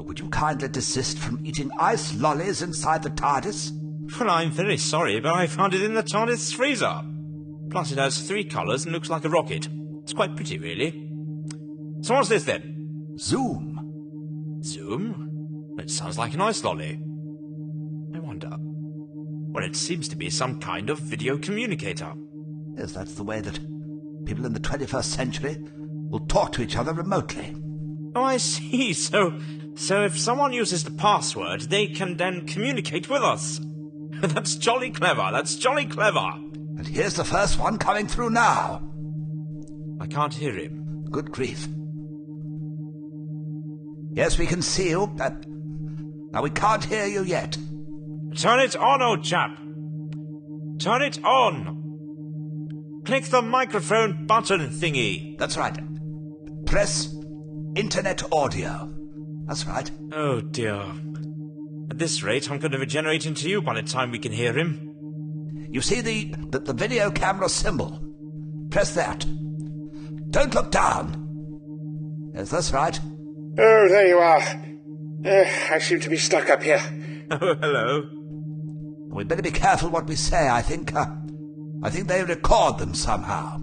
Would you kindly desist from eating ice lollies inside the TARDIS? Well, I'm very sorry, but I found it in the TARDIS freezer. Plus it has 3 colours and looks like a rocket. It's quite pretty, really. So what's this, then? Zoom. Zoom? It sounds like an ice lolly. I wonder. Well, it seems to be some kind of video communicator. Yes, that's the way that people in the 21st century will talk to each other remotely. Oh, I see. So if someone uses the password, they can then communicate with us. That's jolly clever. And here's the first one coming through now. I can't hear him. Good grief. Yes, we can see you. Now, we can't hear you yet. Turn it on, old chap. Turn it on. Click the microphone button thingy. That's right. Press internet audio. That's right. Oh, dear. At this rate, I'm going to regenerate into you by the time we can hear him. You see the video camera symbol? Press that. Don't look down. Yes, that's right. Oh, there you are. I seem to be stuck up here. Oh, hello. We'd better be careful what we say. I think they record them somehow.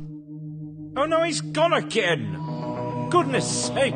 Oh, no, he's gone again. Goodness sake.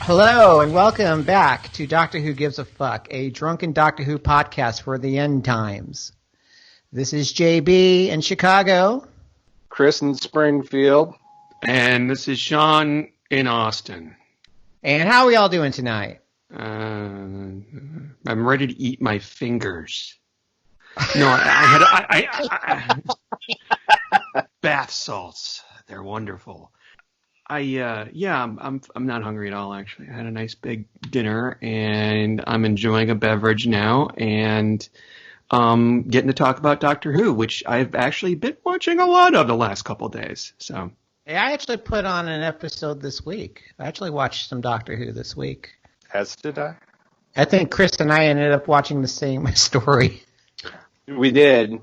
Hello, and welcome back to Doctor Who Gives a Fuck, a drunken Doctor Who podcast for the end times. This is JB in Chicago. Chris in Springfield. And this is Sean in Austin. And how are we all doing tonight? I'm ready to eat my fingers. No, I had bath salts. They're wonderful. I'm not hungry at all, actually. I had a nice big dinner, and I'm enjoying a beverage now, and getting to talk about Doctor Who, which I've actually been watching a lot of the last couple days. So, Hey, I actually put on an episode this week. I actually watched some Doctor Who this week. As did I. I think Chris and I ended up watching the same story. We did.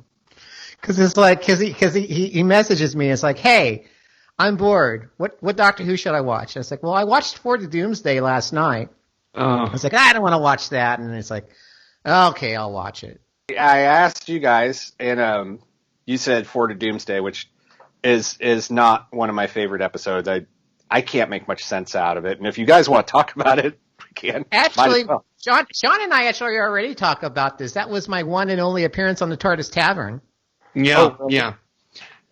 Because it's like, because he messages me. It's like, hey, I'm bored. What Doctor Who should I watch? And it's like, well, I watched For the Doomsday last night. I was like, I don't want to watch that. And it's like, okay, I'll watch it. I asked you guys, and you said For the Doomsday, which is not one of my favorite episodes. I can't make much sense out of it. And if you guys want to talk about it, we can. Actually, well. Sean and I actually already talked about this. That was my one and only appearance on the TARDIS Tavern. Yeah, really?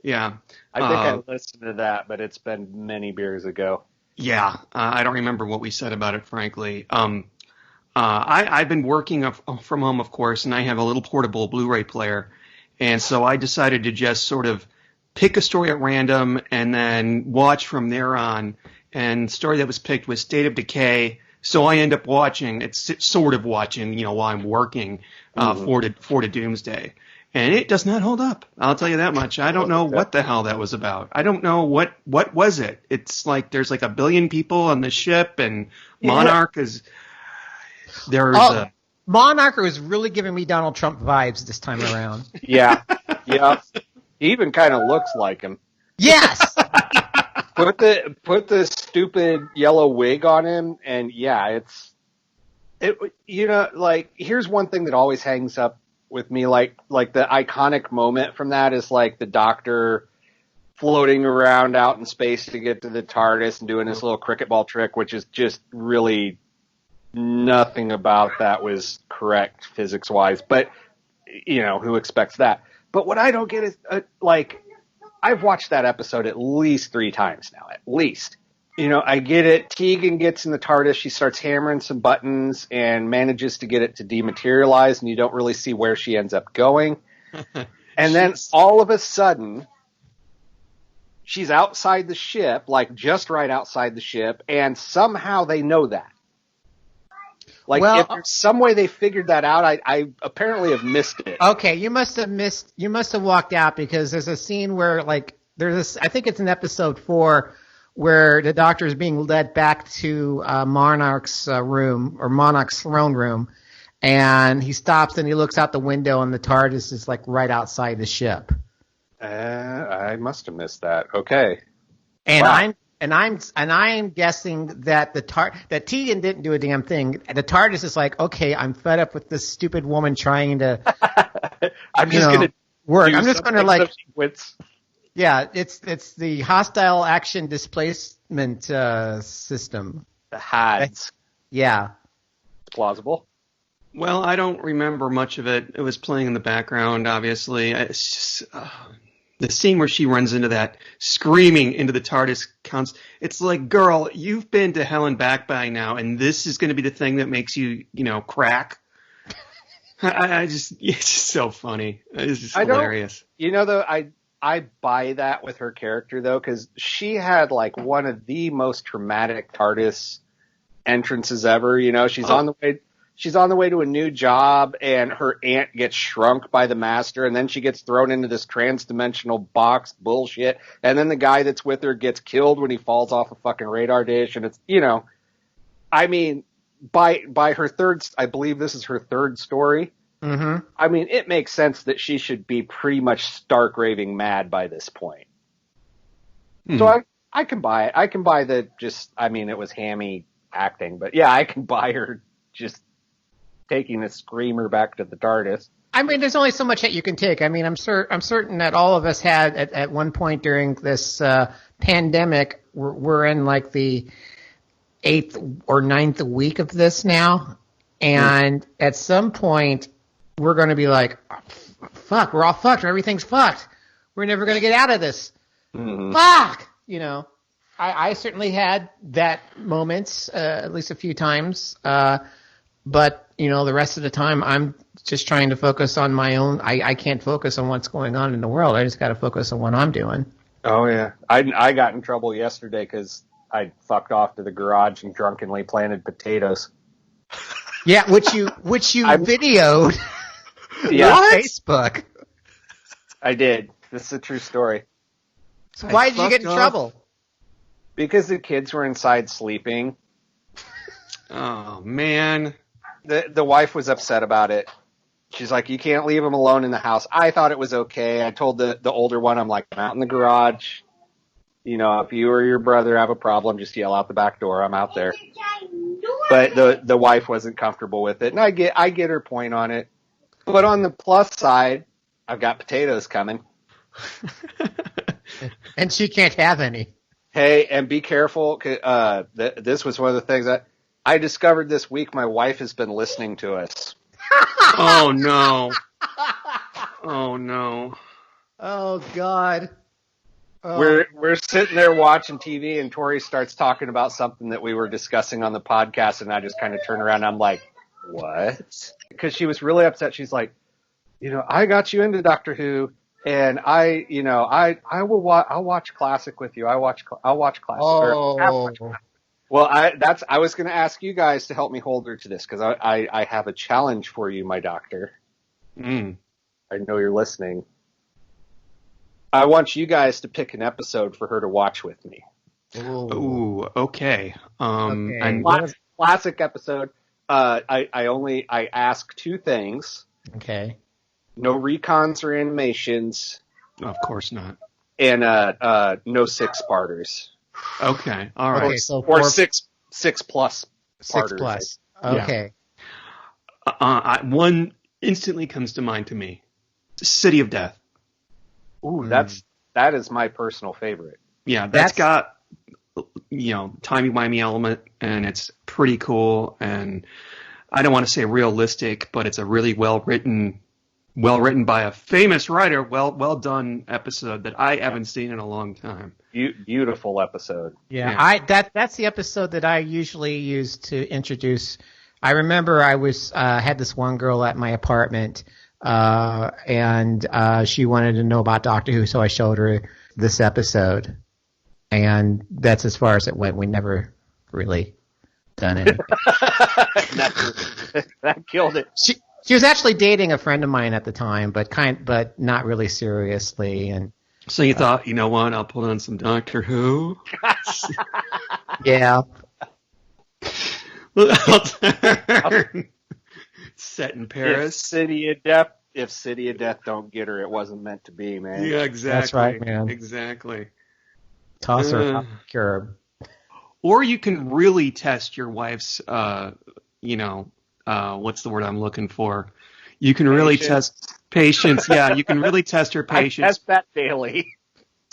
yeah. I think I listened to that, but it's been many beers ago. Yeah, I don't remember what we said about it, frankly. I've been working from home, of course, and I have a little portable Blu-ray player. And so I decided to just sort of pick a story at random and then watch from there on. And the story that was picked was State of Decay. So I end up watching, while I'm working for the Doomsday. And it does not hold up. I'll tell you that much. I don't know what the hell that was about. I don't know what was it. It's like there's like 1 billion people on the ship, and Monarch is Monarch was really giving me Donald Trump vibes this time around. Yeah. He even kind of looks like him. Yes. Put the stupid yellow wig on him, and here's one thing that always hangs up with me, like the iconic moment from that is like the Doctor floating around out in space to get to the TARDIS and doing this little cricket ball trick, which is just really nothing about that was correct physics wise. But who expects that? But what I don't get is I've watched that episode at least 3 times now, at least. I get it. Tegan gets in the TARDIS. She starts hammering some buttons and manages to get it to dematerialize, and you don't really see where she ends up going. And then all of a sudden, she's outside the ship, like just right outside the ship, and somehow they know that. Like, if there's some way they figured that out, I apparently have missed it. Okay, you must have walked out, because there's a scene where, like, I think it's in episode 4, where the Doctor is being led back to Monarch's room, or Monarch's throne room, and he stops and he looks out the window, and the TARDIS is like right outside the ship. I must have missed that. Okay. And wow. I'm guessing that that Tegan didn't do a damn thing. The TARDIS is like, okay, I'm fed up with this stupid woman trying to I'm just gonna work. I'm just gonna like quits. Yeah, it's the hostile action displacement system. The HADS. Yeah. Plausible. Well, I don't remember much of it. It was playing in the background, obviously. It's just the scene where she runs into that, screaming into the TARDIS counts. It's like, girl, you've been to hell and back by now, and this is going to be the thing that makes you, crack. It's just so funny. It's just hilarious. Though, I buy that with her character, though, because she had, like, one of the most traumatic TARDIS entrances ever. She's on the way to a new job, and her aunt gets shrunk by the master, and then she gets thrown into this trans-dimensional box bullshit, and then the guy that's with her gets killed when he falls off a fucking radar dish, and it's, I mean, by her third, I believe this is her third story. Mm-hmm. I mean, it makes sense that she should be pretty much stark raving mad by this point. So I can buy it. I can buy it was hammy acting, but yeah, I can buy her just taking a screamer back to the TARDIS. I mean, there's only so much that you can take. I mean, I'm certain that all of us had at one point during this pandemic. We're in like the 8th or 9th week of this now, and at some point we're going to be like, "Fuck, we're all fucked. Everything's fucked. We're never going to get out of this." Mm-hmm. Fuck, I certainly had that moment at least a few times. But, the rest of the time, I'm just trying to focus on my own. I can't focus on what's going on in the world. I just got to focus on what I'm doing. Oh, yeah. I got in trouble yesterday because I fucked off to the garage and drunkenly planted potatoes. Yeah, which you videoed on Facebook. I did. This is a true story. So why did you get in trouble? Because the kids were inside sleeping. Oh, man. The wife was upset about it. She's like, you can't leave them alone in the house. I thought it was okay. I told the older one, I'm like, I'm out in the garage. If you or your brother have a problem, just yell out the back door. I'm out there. But the wife wasn't comfortable with it. And I get her point on it. But on the plus side, I've got potatoes coming. And she can't have any. Hey, and be careful. This was one of the things that I discovered this week. My wife has been listening to us. Oh, no. Oh, no. Oh, God. Oh. We're sitting there watching TV, and Tori starts talking about something that we were discussing on the podcast, and I just kind of turn around and I'm like, what? Because she was really upset. She's like, I got you into Doctor Who, and I'll watch Classic with you. I'll watch Classic. Oh. Well, I was going to ask you guys to help me hold her to this, because I have a challenge for you, my doctor. I know you're listening. I want you guys to pick an episode for her to watch with me. Ooh, okay. And classic episode. I ask 2 things. Okay. No recons or animations. Of course not. And no 6-parters. Okay. All right. Okay, so or 6 plus. 6 plus. Okay. Yeah. One instantly comes to mind to me. City of Death. Ooh, that is my personal favorite. Yeah, that's got timey-wimey element, and it's pretty cool, and I don't want to say realistic, but it's a really well written by a famous writer, well done episode that I haven't seen in a long time. Beautiful episode. Yeah, that's the episode that I usually use to introduce. I remember I was had this one girl at my apartment, and she wanted to know about Doctor Who, so I showed her this episode, and that's as far as it went. We never really done it. That killed it. She was actually dating a friend of mine at the time, but not really seriously. And so you thought, you know what? I'll put on some Doctor Who. Yeah. Set in Paris. If City of Death don't get her, it wasn't meant to be, man. Yeah, exactly. That's right, man. Exactly. Toss her off the curb. Or you can really test your wife's, what's the word I'm looking for? You can really test patience. Yeah, you can really test her patience. I test that daily.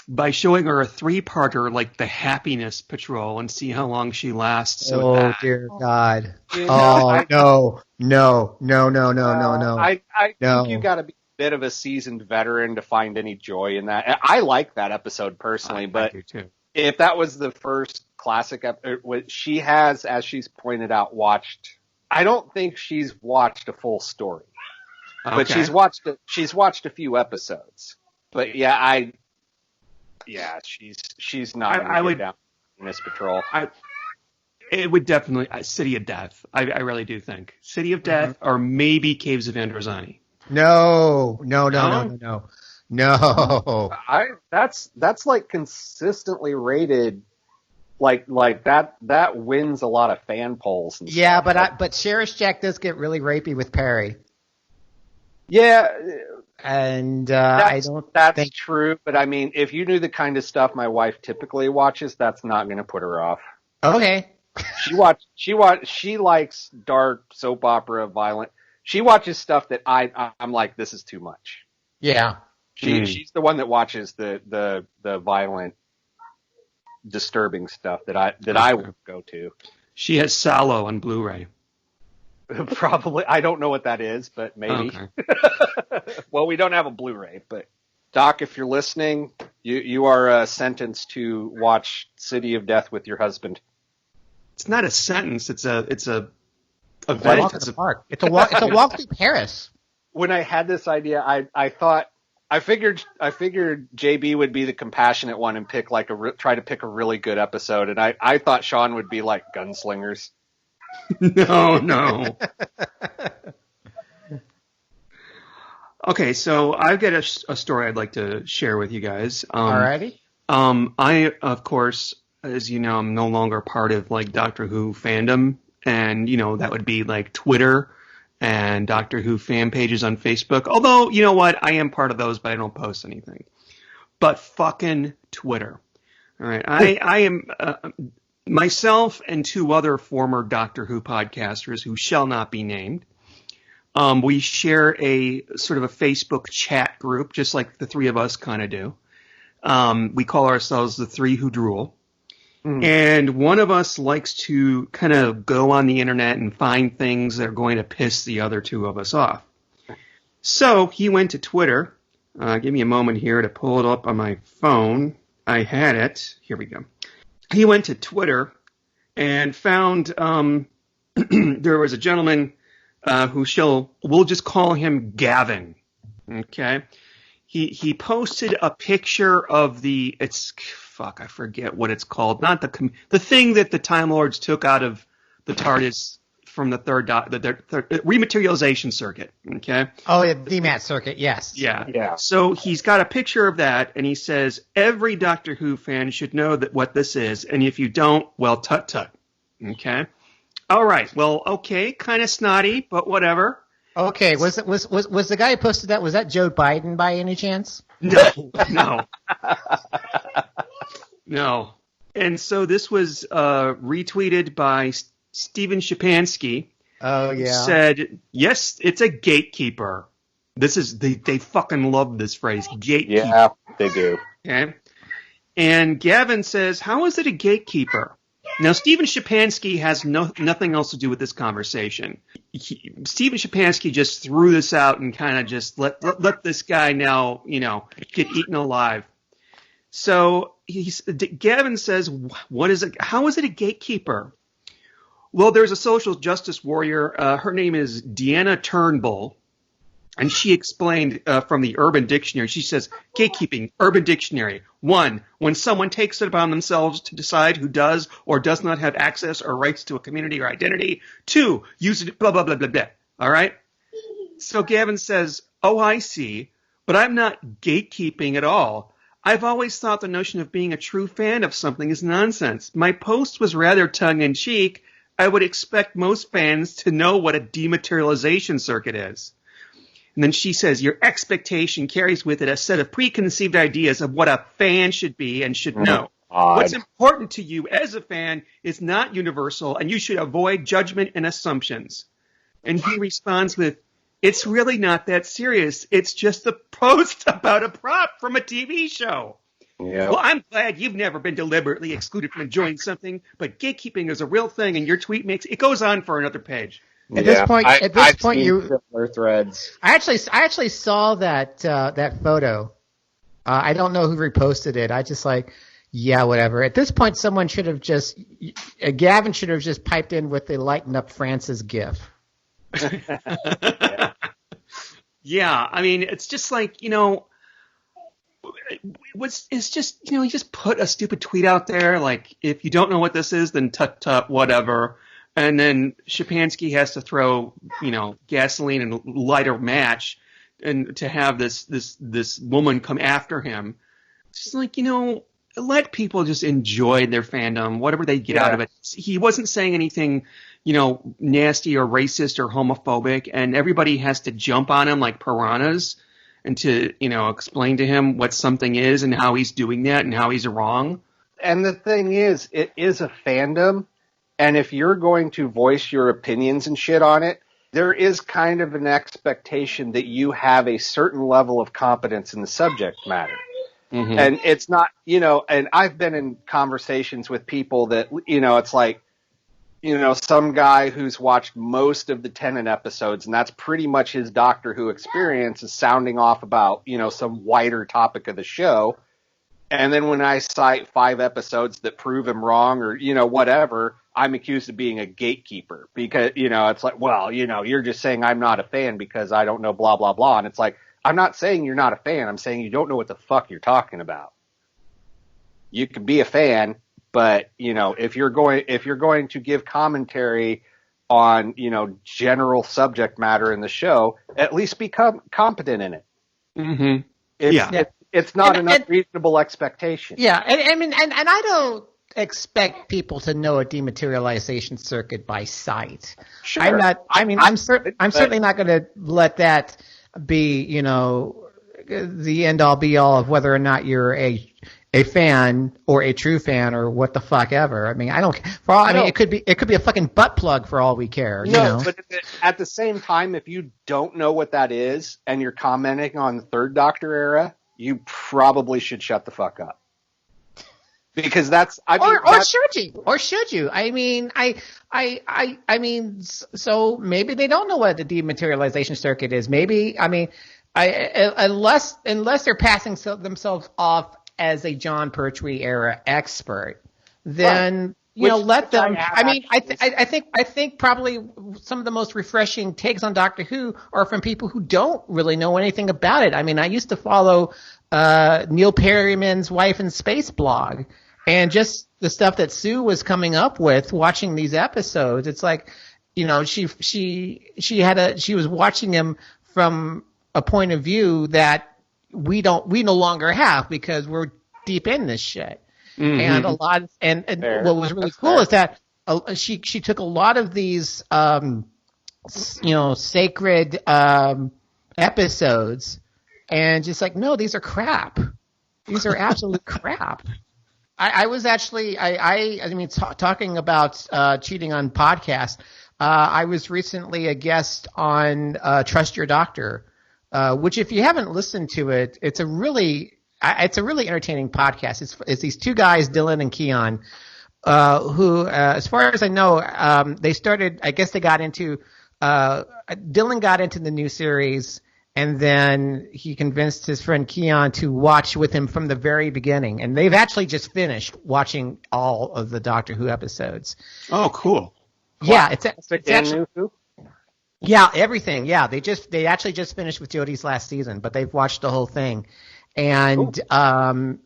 By showing her a 3-parter like the Happiness Patrol and see how long she lasts. Dear God. No. No. I think you got to be a bit of a seasoned veteran to find any joy in that. I like that episode personally, but I do too. If that was the first classic episode, she has, as she's pointed out, watched. I don't think she's watched a full story, but she's watched a few episodes. But she's not. I would down Miss Patrol. It would definitely City of Death. I really do think City of Death, or maybe Caves of Androzani. No. That's like consistently rated. Like that wins a lot of fan polls. And yeah, stuff. but Cherish Jack does get really rapey with Perry. Yeah, and that's I don't think true. But I mean, if you knew the kind of stuff my wife typically watches, that's not going to put her off. Okay. She likes dark soap opera, violent. She watches stuff that I'm like, this is too much. Yeah. She's the one that watches the violent, disturbing stuff that I would go to. She has Sallow on Blu-ray. Probably. I don't know what that is, but maybe. Okay. Well, we don't have a Blu-ray, but Doc, if you're listening, you are sentenced to watch City of Death with your husband. It's not a sentence. It's a event. Walk in the park. It's a walk through Paris. When I had this idea, I figured JB would be the compassionate one and pick try to pick a really good episode, and I thought Sean would be like Gunslingers. No. Okay, so I've got a story I'd like to share with you guys. Alrighty. I, of course, as you know, I'm no longer part of like Doctor Who fandom, and that would be like Twitter and Doctor Who fan pages on Facebook. Although, you know what, I am part of those, but I don't post anything. But fucking Twitter. All right, I am myself and 2 other former Doctor Who podcasters who shall not be named. We share a sort of a Facebook chat group, just like the 3 of us kind of do. We call ourselves the 3 Who Drool. And one of us likes to kind of go on the internet and find things that are going to piss the other 2 of us off. So he went to Twitter. Give me a moment here to pull it up on my phone. I had it. Here we go. He went to Twitter and found there was a gentleman we'll just call him Gavin. Okay. He posted a picture of I forget what it's called. Not the thing that the Time Lords took out of the TARDIS from the third rematerialization circuit. Okay. Oh, yeah, DMAT circuit. Yes. Yeah. So he's got a picture of that, and he says every Doctor Who fan should know what this is, and if you don't, well, tut tut. Okay. All right. Well, okay. Kind of snotty, but whatever. Okay. Was the guy who posted that? Was that Joe Biden by any chance? No. And so this was retweeted by Stephen Shapansky. Oh, yeah. Who said, yes, it's a gatekeeper. They fucking love this phrase, gatekeeper. Yeah, they do. Okay. And Gavin says, how is it a gatekeeper? Now, Stephen Shapansky has nothing else to do with this conversation. Stephen Shapansky just threw this out and kind of just let this guy now, get eaten alive. So Gavin says, "What is it? How is it a gatekeeper?" Well, there's a social justice warrior. Her name is Deanna Turnbull, and she explained from the Urban Dictionary. She says, gatekeeping, Urban Dictionary. 1, when someone takes it upon themselves to decide who does or does not have access or rights to a community or identity. 2, use it, blah, blah, blah, blah, blah. All right? So Gavin says, oh, I see, but I'm not gatekeeping at all. I've always thought the notion of being a true fan of something is nonsense. My post was rather tongue-in-cheek. I would expect most fans to know what a dematerialization circuit is. And then she says, your expectation carries with it a set of preconceived ideas of what a fan should be and should know. What's important to you as a fan is not universal, and you should avoid judgment and assumptions. And he responds with, it's really not that serious. It's just a post about a prop from a TV show. Yeah. Well, I'm glad you've never been deliberately excluded from enjoying something, but gatekeeping is a real thing, and your tweet makes it goes on for another page. At this point, you similar threads. I actually saw that photo. I don't know who reposted it. I just yeah, whatever. At this point, someone should have Gavin should have just piped in with the lighten up Francis gif. Yeah, I mean, it's just it's just, you just put a stupid tweet out there, like, if you don't know what this is, then tut, whatever. And then Shapansky has to throw, gasoline and light a match and to have this woman come after him. It's just like, let people just enjoy their fandom, whatever they get out of it. He wasn't saying anything, nasty or racist or homophobic, and everybody has to jump on him like piranhas and to, explain to him what something is and how he's doing that and how he's wrong. And the thing is, it is a fandom, and if you're going to voice your opinions and shit on it, there is kind of an expectation that you have a certain level of competence in the subject matter. Mm-hmm. And it's not, and I've been in conversations with people that, it's like, some guy who's watched most of the Tennant episodes, and that's pretty much his Doctor Who experience, is sounding off about, some wider topic of the show. And then when I cite 5 episodes that prove him wrong or, whatever, I'm accused of being a gatekeeper because, it's like, well, you're just saying I'm not a fan because I don't know blah, blah, blah. And it's like, I'm not saying you're not a fan. I'm saying you don't know what the fuck you're talking about. You can be a fan, but, if you're going to give commentary on, general subject matter in the show, at least become competent in it. Mm-hmm. It's not an unreasonable expectation. Yeah. And I don't expect people to know a dematerialization circuit by sight. Sure. I'm certainly not going to let that be, the end all be all of whether or not you're a fan or a true fan or what the fuck ever. I mean, it could be a fucking butt plug for all we care. No, but at the same time, if you don't know what that is and you're commenting on the Third Doctor era, you probably should shut the fuck up. Because should you? I mean, so maybe they don't know what the dematerialization circuit is. Maybe, unless they're passing themselves off as a John Pertwee era expert, then let them. I think probably some of the most refreshing takes on Doctor Who are from people who don't really know anything about it. I mean, I used to follow Neil Perryman's Wife in Space blog, and just the stuff that Sue was coming up with watching these episodes. It's like, she was watching him from a point of view that we no longer have because we're deep in this shit. Mm-hmm. And what was really cool is that she took a lot of these sacred episodes and just like, no, these are crap. These are absolute crap. I was actually talking about cheating on podcasts. I was recently a guest on Trust Your Doctor, which if you haven't listened to it, it's a really entertaining podcast. It's these 2 guys, Dylan and Keon, who, as far as I know, they started. I guess they got into. Dylan got into the new series, And then he convinced his friend Keon to watch with him from the very beginning. And they've actually just finished watching all of the Doctor Who episodes. Oh, cool. Yeah, it's actually, New Who? yeah, everything. Yeah, they actually just finished with Jodie's last season, but they've watched the whole thing. And some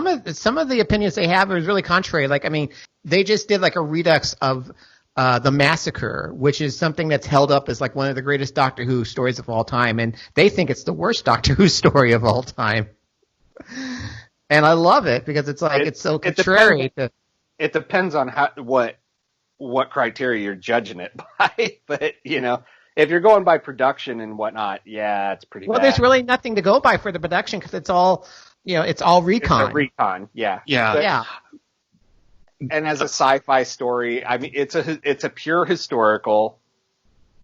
of the opinions they have are really contrary. Like, I mean, they just did like a redux of The Massacre, which is something that's held up as like one of the greatest Doctor Who stories of all time, and they think it's the worst Doctor Who story of all time. And I love it because it's like it's so contrary. It depends on what criteria you're judging it by, but if you're going by production and whatnot, yeah, it's pretty bad. There's really nothing to go by for the production because it's all recon. It's a recon, yeah. Yeah. And as a sci-fi story, I mean, it's a pure historical,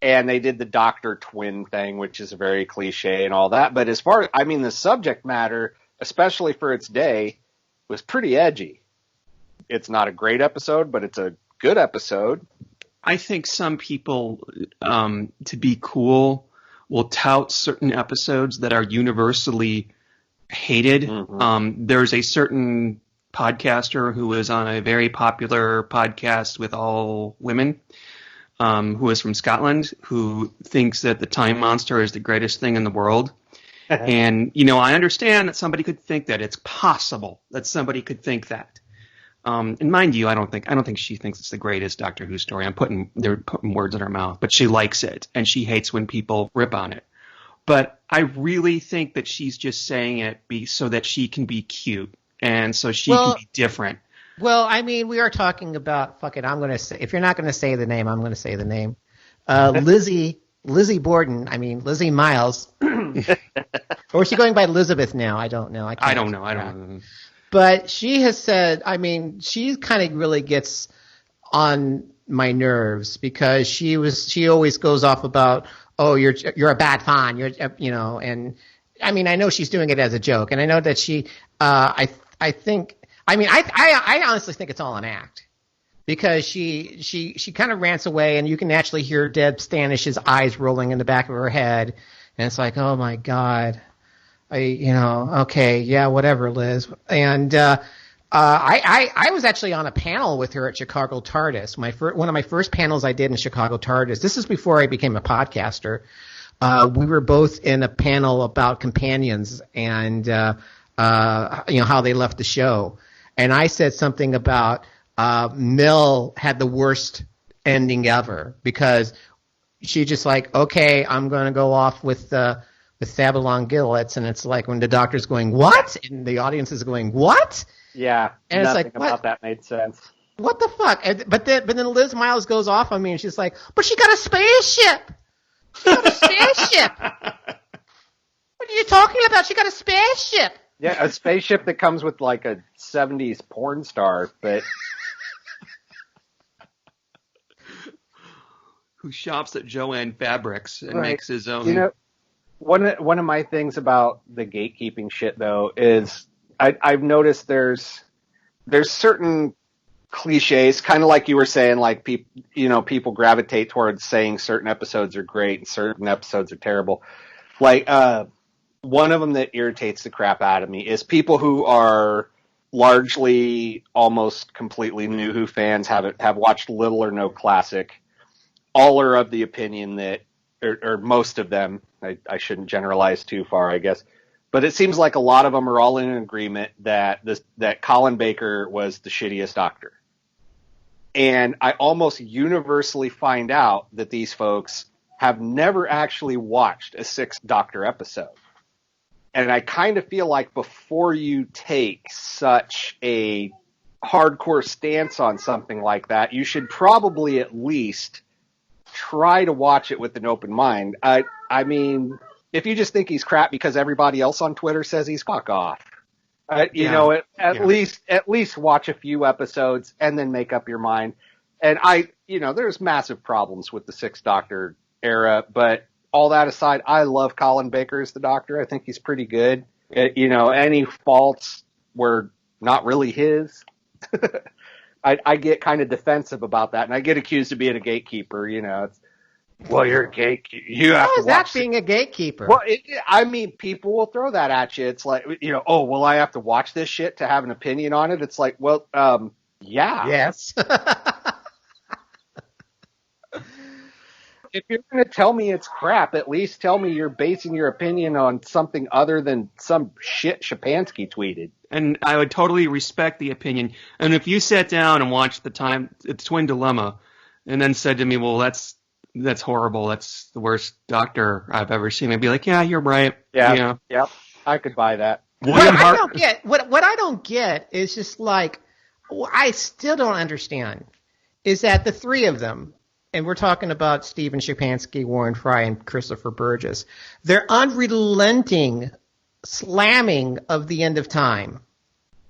and they did the Doctor twin thing, which is very cliche and all that. But as far, I mean, the subject matter, especially for its day, was pretty edgy. It's not a great episode, but it's a good episode. I think some people, to be cool, will tout certain episodes that are universally hated. Mm-hmm. There's a certain podcaster who is on a very popular podcast with all women, who is from Scotland, who thinks that the Time Monster is the greatest thing in the world. And, I understand that somebody could think that. It's possible that somebody could think that. And mind you, I don't think she thinks it's the greatest Doctor Who story. They're putting words in her mouth, but she likes it and she hates when people rip on it. But I really think that she's just saying it so that she can be cute and so she can be different. Well, I mean, we are talking about, fuck it, I'm going to say, if you're not going to say the name, I'm going to say the name. Lizzie Borden, I mean, Lizzie Miles. Or is she going by Elizabeth now? I don't know. I don't know. But she has said, I mean, she kind of really gets on my nerves because she always goes off about, oh, you're a bad fan, and I mean, I know she's doing it as a joke, and I know that she, I honestly think it's all an act because she kind of rants away, and you can actually hear Deb Standish's eyes rolling in the back of her head, and it's like, oh my God. Okay, yeah, whatever, Liz. And I was actually on a panel with her at Chicago TARDIS. One of my first panels I did in Chicago TARDIS. This is before I became a podcaster. We were both in a panel about companions and how they left the show. And I said something about Mill had the worst ending ever because she just like, okay, I'm going to go off with Sabalon Gillets, and it's like when the Doctor's going, what? And the audience is going, what? Yeah, and nothing it's like, about that made sense. What the fuck? But then Liz Miles goes off on me, and she's like, but she got a spaceship! She got a spaceship! What are you talking about? She got a spaceship! Yeah, a spaceship that comes with like a 70s porn star, but... Who shops at Joanne Fabrics and makes his own... One of my things about the gatekeeping shit, though, is I've noticed there's certain cliches, kind of like you were saying, like people gravitate towards saying certain episodes are great and certain episodes are terrible. Like one of them that irritates the crap out of me is people who are largely almost completely new Who fans, have watched little or no classic. All are of the opinion that, or most of them, I shouldn't generalize too far, I guess, but it seems like a lot of them are all in agreement that Colin Baker was the shittiest Doctor. And I almost universally find out that these folks have never actually watched a Sixth Doctor episode. And I kind of feel like before you take such a hardcore stance on something like that, you should probably at least try to watch it with an open mind. I mean, if you just think he's crap because everybody else on Twitter says he's fuck off. At least watch a few episodes and then make up your mind. And there's massive problems with the Sixth Doctor era, but all that aside, I love Colin Baker as the Doctor. I think he's pretty good. Any faults were not really his. I get kind of defensive about that, and I get accused of being a gatekeeper. Well, you're a gatekeeper. You have How to is that watch being a gatekeeper? Well, I mean, people will throw that at you. It's like, oh, well, I have to watch this shit to have an opinion on it. It's like, well, yeah. Yes. If you're going to tell me it's crap, at least tell me you're basing your opinion on something other than some shit Shapansky tweeted. And I would totally respect the opinion. And if you sat down and watched the Twin Dilemma, and then said to me, "Well, that's horrible. That's the worst Doctor I've ever seen," I'd be like, "Yeah, you're right." Yeah. I could buy that. What I don't get, what I don't get is just like, I still don't understand, is that the three of them, and we're talking about Stephen Shapansky, Warren Fry, and Christopher Burgess, their unrelenting slamming of the end of time.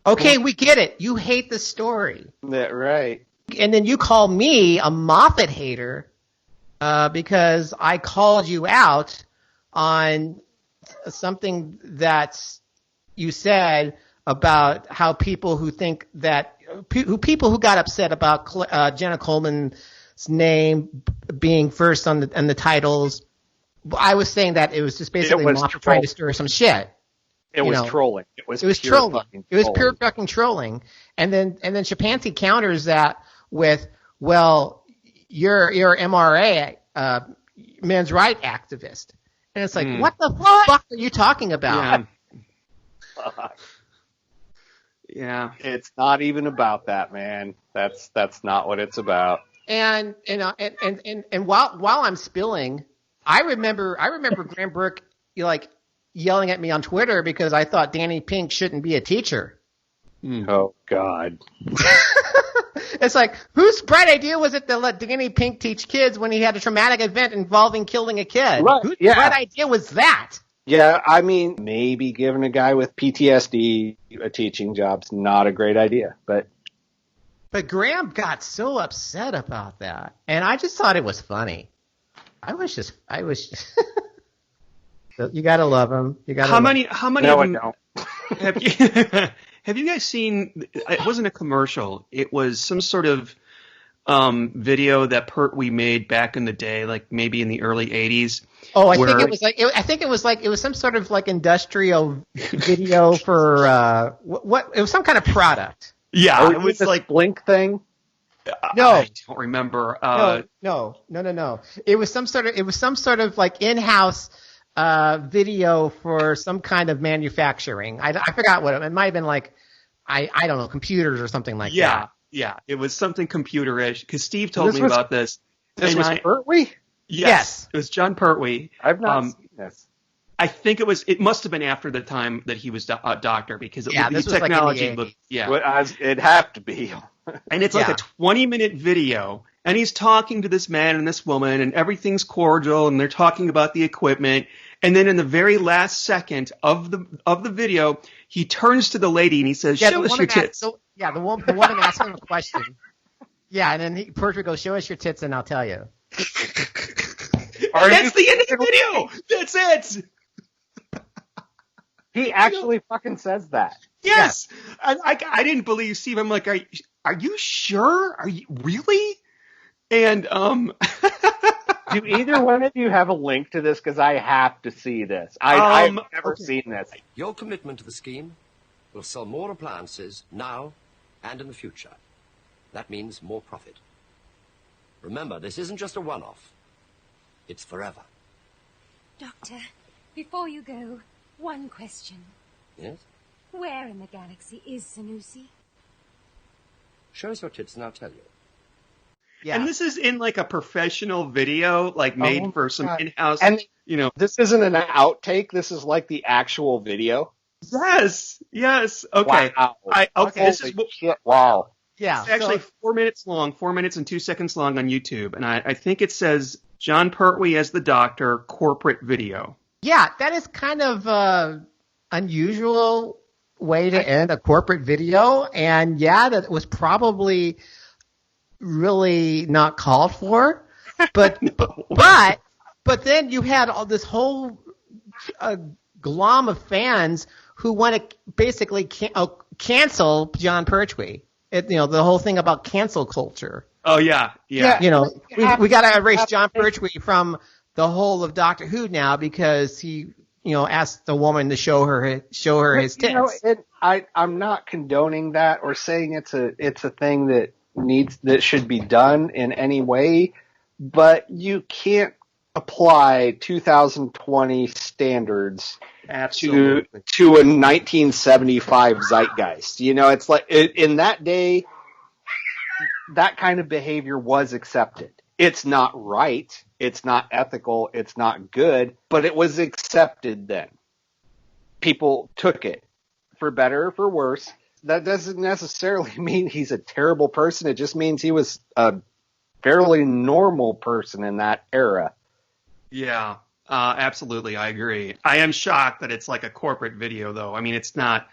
Okay, we get it. You hate the story. That right. And then you call me a Moffat hater because I called you out on something that you said about how people who think that people who got upset about Jenna Coleman's name being first on the titles. I was saying that it was just basically Moffat trying to stir some shit. It was trolling. It was trolling. It was pure fucking trolling. And then Shapansky counters that with, well, you're MRA, men's right activist. And it's like, what the fuck are you talking about? Yeah. It's not even about that, man. That's not what it's about. And while I'm spilling, I remember Graham Burke yelling at me on Twitter because I thought Danny Pink shouldn't be a teacher. Oh God. It's like, whose bright idea was it to let Danny Pink teach kids when he had a traumatic event involving killing a kid? Right. Whose bright idea was that? Yeah, I mean, maybe giving a guy with PTSD a teaching job's not a great idea, but Graham got so upset about that, and I just thought it was funny. I was just you gotta love him. How many no, of them I don't. have you guys seen? It wasn't a commercial. It was some sort of video that Pertwee made back in the day, like maybe in the early '80s. Oh, I think it was some sort of like industrial video for what? It was some kind of product. Yeah, it was like Blink thing. No, I don't remember. No. It was some sort of like in-house video for some kind of manufacturing. I forgot what it might have been, like I don't know, computers or something like that. Yeah, it was something computerish because Steve told me about this. This was Pertwee? Yes, it was John Pertwee. I've not seen this. I think it must have been after the time that he was a doctor because this the was technology like in the 80s. looked, yeah. Well, it'd have to be. And it's like a 20-minute video, and he's talking to this man and this woman, and everything's cordial, and they're talking about the equipment. And then in the very last second of the video, he turns to the lady and he says, "Show us your tits." The woman asked him a question. Yeah, and then Pertwee goes, "Show us your tits, and I'll tell you." That's the end of the video. That's it. He actually fucking says that. Yes. Yeah. I didn't believe Steve. I'm like, are you sure? Are you really? And do either one of you have a link to this? Because I have to see this. I've never seen this. Your commitment to the scheme will sell more appliances now and in the future. That means more profit. Remember, this isn't just a one-off. It's forever. Doctor, before you go, one question. Yes? Where in the galaxy is Sanusi? Show us your tits and I'll tell you. Yeah. And this is in like a professional video, like made for some in-house, and this isn't an outtake. This is like the actual video. Yes. Okay. Wow. This is shit. Wow. Yeah. It's actually 4 minutes long, 4 minutes and 2 seconds long on YouTube, and I think it says John Pertwee as the Doctor corporate video. Yeah, that is kind of unusual way to end a corporate video, and that was probably really not called for. But but then you had all this whole glom of fans who want to basically cancel John Pertwee. The whole thing about cancel culture. Oh yeah. You know, we got to erase John Pertwee from the whole of Doctor Who now because he, asked the woman to show her his tits. I'm not condoning that or saying it's a thing that should be done in any way, but you can't apply 2020 standards to a 1975 zeitgeist. It's like in that day, that kind of behavior was accepted. It's not right. It's not ethical. It's not good, but it was accepted then. People took it for better or for worse. That doesn't necessarily mean he's a terrible person. It just means he was a fairly normal person in that era. Yeah, absolutely. I agree. I am shocked that it's like a corporate video, though. I mean, it's not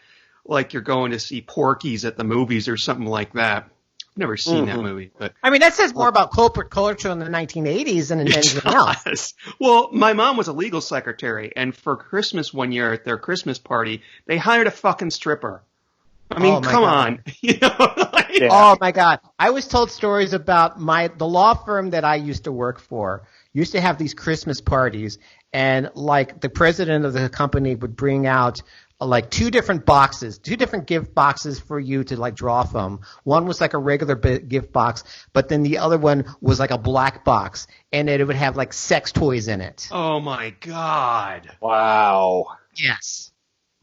like you're going to see Porky's at the movies or something like that. I've never seen that movie, but I mean, that says more about corporate culture in the 1980s than anything else. Well, my mom was a legal secretary, and for Christmas one year at their Christmas party, they hired a fucking stripper. I mean, come on. Oh my God. I was told stories about the law firm that I used to work for used to have these Christmas parties, and like the president of the company would bring out like two different gift boxes for you to like draw from. One was like a regular gift box, but then the other one was like a black box, and it would have like sex toys in it. Oh my God. Wow. Yes.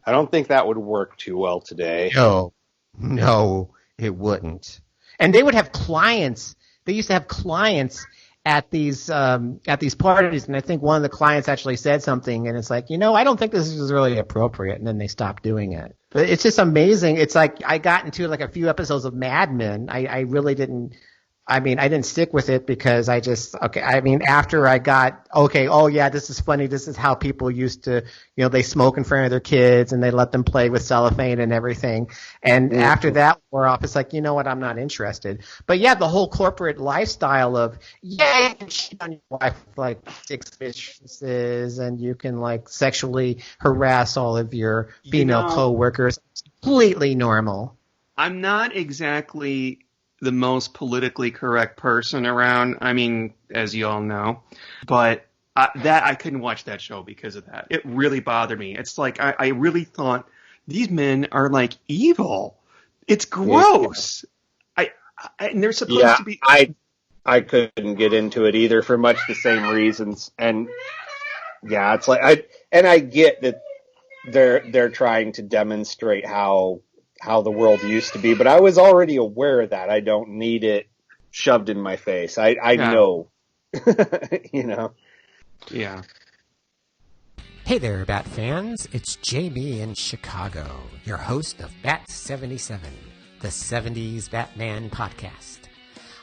I don't think that would work too well today. No, it wouldn't. And they would have clients. They used to have clients at these parties, and I think one of the clients actually said something, and it's like, I don't think this is really appropriate, and then they stopped doing it. But it's just amazing. It's like I got into like a few episodes of Mad Men. I really didn't. I mean, I didn't stick with it because after I got, oh yeah, this is funny. This is how people used to, they smoke in front of their kids and they let them play with cellophane and everything. And after that wore off, it's like, you know what, I'm not interested. But yeah, the whole corporate lifestyle of, you can cheat on your wife with like 6 mistresses and you can like sexually harass all of your female coworkers. It's completely normal. I'm not exactly the most politically correct person around. I mean, as you all know, but I couldn't watch that show because of that. It really bothered me. It's like I really thought these men are like evil. It's gross. And they're supposed to be. I couldn't get into it either for much the same reasons. And yeah, it's like I get that they're trying to demonstrate how the world used to be, but I was already aware of that. I don't need it shoved in my face. I know, Yeah. Hey there, Bat fans. It's JB in Chicago, your host of Bat 77, the 70s Batman podcast.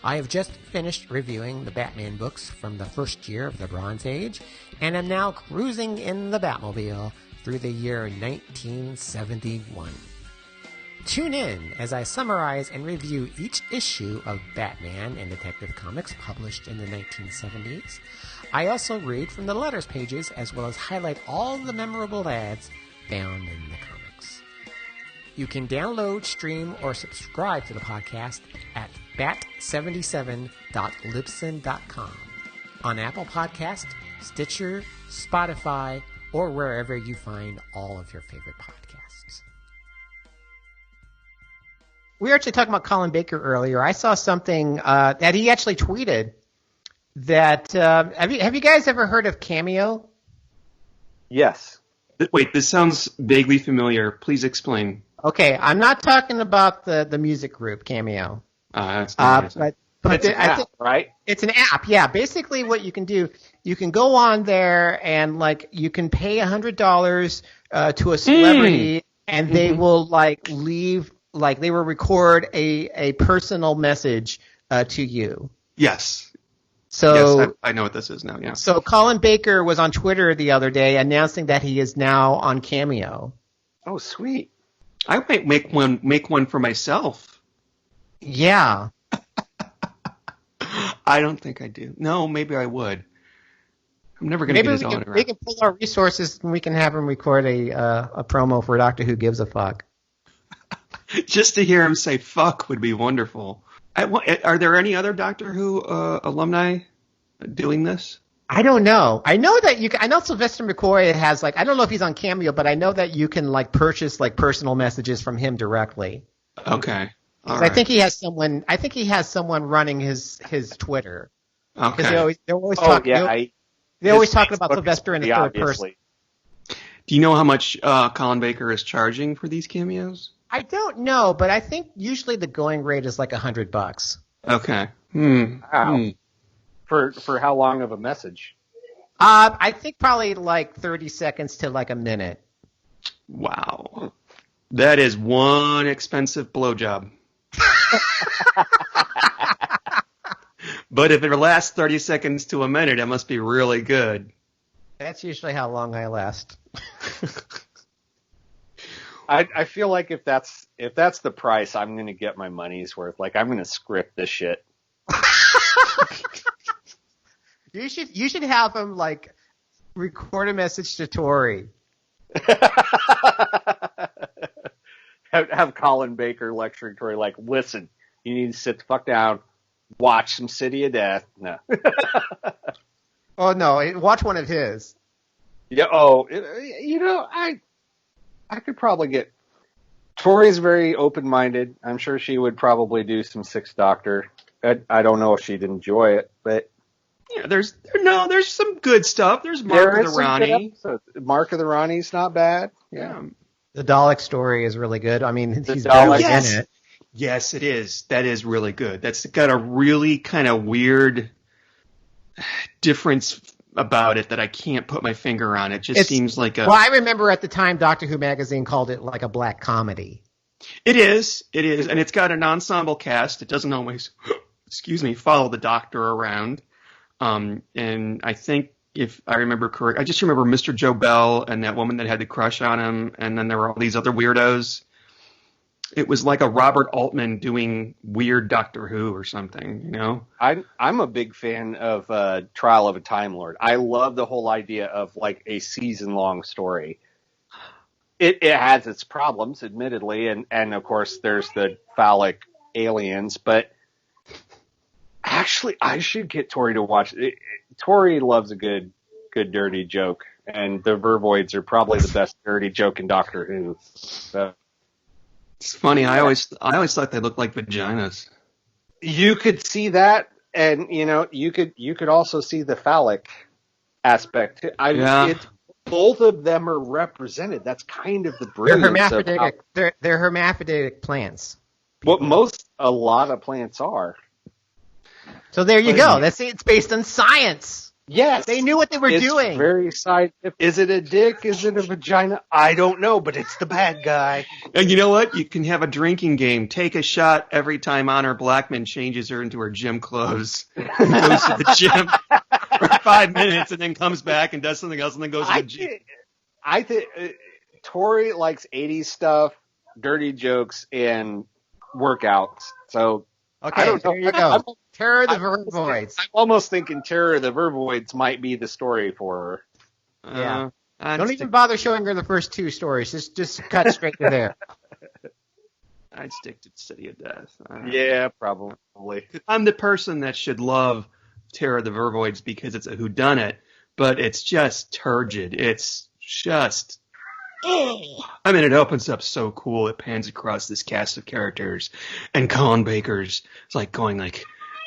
I have just finished reviewing the Batman books from the first year of the Bronze Age, and am now cruising in the Batmobile through the year 1971. Tune in as I summarize and review each issue of Batman and Detective Comics published in the 1970s. I also read from the letters pages as well as highlight all the memorable ads found in the comics. You can download, stream, or subscribe to the podcast at bat77.libsyn.com on Apple Podcast, Stitcher, Spotify, or wherever you find all of your favorite podcasts. We were actually talking about Colin Baker earlier. I saw something that he actually tweeted that have you guys ever heard of Cameo? Yes. Wait, this sounds vaguely familiar. Please explain. Okay, I'm not talking about the music group Cameo. That's but it's an app, right? It's an app, yeah. Basically, what you can do, you can go on there and like you can pay $100 to a celebrity, and they will like leave. Like they will record a personal message to you. Yes. So yes, I know what this is now. Yeah. So Colin Baker was on Twitter the other day announcing that he is now on Cameo. Oh, sweet! I might make one for myself. Yeah. I don't think I do. No, maybe I would. I'm never going to get his autograph. We can pull our resources and we can have him record a promo for Doctor Who Gives a Fuck. Just to hear him say "fuck" would be wonderful. Are there any other Doctor Who alumni doing this? I don't know. I know that I know Sylvester McCoy has like, I don't know if he's on Cameo, but I know that you can like purchase like personal messages from him directly. Okay. All right. I think he has someone running his Twitter. Okay. They're always talking. They're always talking about Sylvester in the third person. Do you know how much Colin Baker is charging for these cameos? I don't know, but I think usually the going rate is like $100. Okay. Wow. For how long of a message? I think probably like 30 seconds to like a minute. Wow. That is one expensive blowjob. But if it lasts 30 seconds to a minute, it must be really good. That's usually how long I last. I feel like if that's the price, I'm going to get my money's worth. Like, I'm going to script this shit. You should have him like record a message to Tori. have Colin Baker lecturing Tori like, listen, you need to sit the fuck down, watch some City of Death. No. Oh no, watch one of his. Yeah. Oh, I could probably get. Tori's very open-minded. I'm sure she would probably do some Sixth Doctor. I don't know if she'd enjoy it, but yeah, there's some good stuff. There's Mark of the Rani. Mark of the Rani's not bad. Yeah. The Dalek story is really good. I mean, he's barely in it. Yes, it is. That is really good. That's got a really kind of weird difference about it that I can't put my finger on. It just seems like a... Well, I remember at the time Doctor Who magazine called it like a black comedy. It is. And it's got an ensemble cast. It doesn't always, follow the Doctor around. And I think if I remember correct, I just remember Mr. Joe Bell and that woman that had the crush on him. And then there were all these other weirdos. It was like a Robert Altman doing weird Doctor Who or something, you know? I'm a big fan of Trial of a Time Lord. I love the whole idea of like a season-long story. It has its problems, admittedly, and of course there's the phallic aliens, but actually I should get Tori to watch it. Tori loves a good dirty joke, and the Vervoids are probably the best dirty joke in Doctor Who. So. It's funny. I always thought they looked like vaginas. You could see that, and you could also see the phallic aspect. Both of them are represented. That's kind of the brilliance. They're hermaphroditic plants. A lot of plants are. So there you go. It's based on science. Yes. They knew what they were doing. It's very scientific. Is it a dick? Is it a vagina? I don't know, but it's the bad guy. And you know what? You can have a drinking game. Take a shot every time Honor Blackman changes her into her gym clothes. Goes to the gym for 5 minutes and then comes back and does something else and then goes to the gym. I think Tori likes 80s stuff, dirty jokes, and workouts. So okay, I don't know. There you go. Terror of the Vervoids. I'm almost thinking Terror of the Vervoids might be the story for her. Yeah. Don't even bother showing her the first 2 stories. Just cut straight to there. I'd stick to City of Death. Yeah, probably. I'm the person that should love Terror of the Vervoids because it's a whodunit, but it's just turgid. It's just... I mean, it opens up so cool. It pans across this cast of characters, and Colin Baker's it's like going like,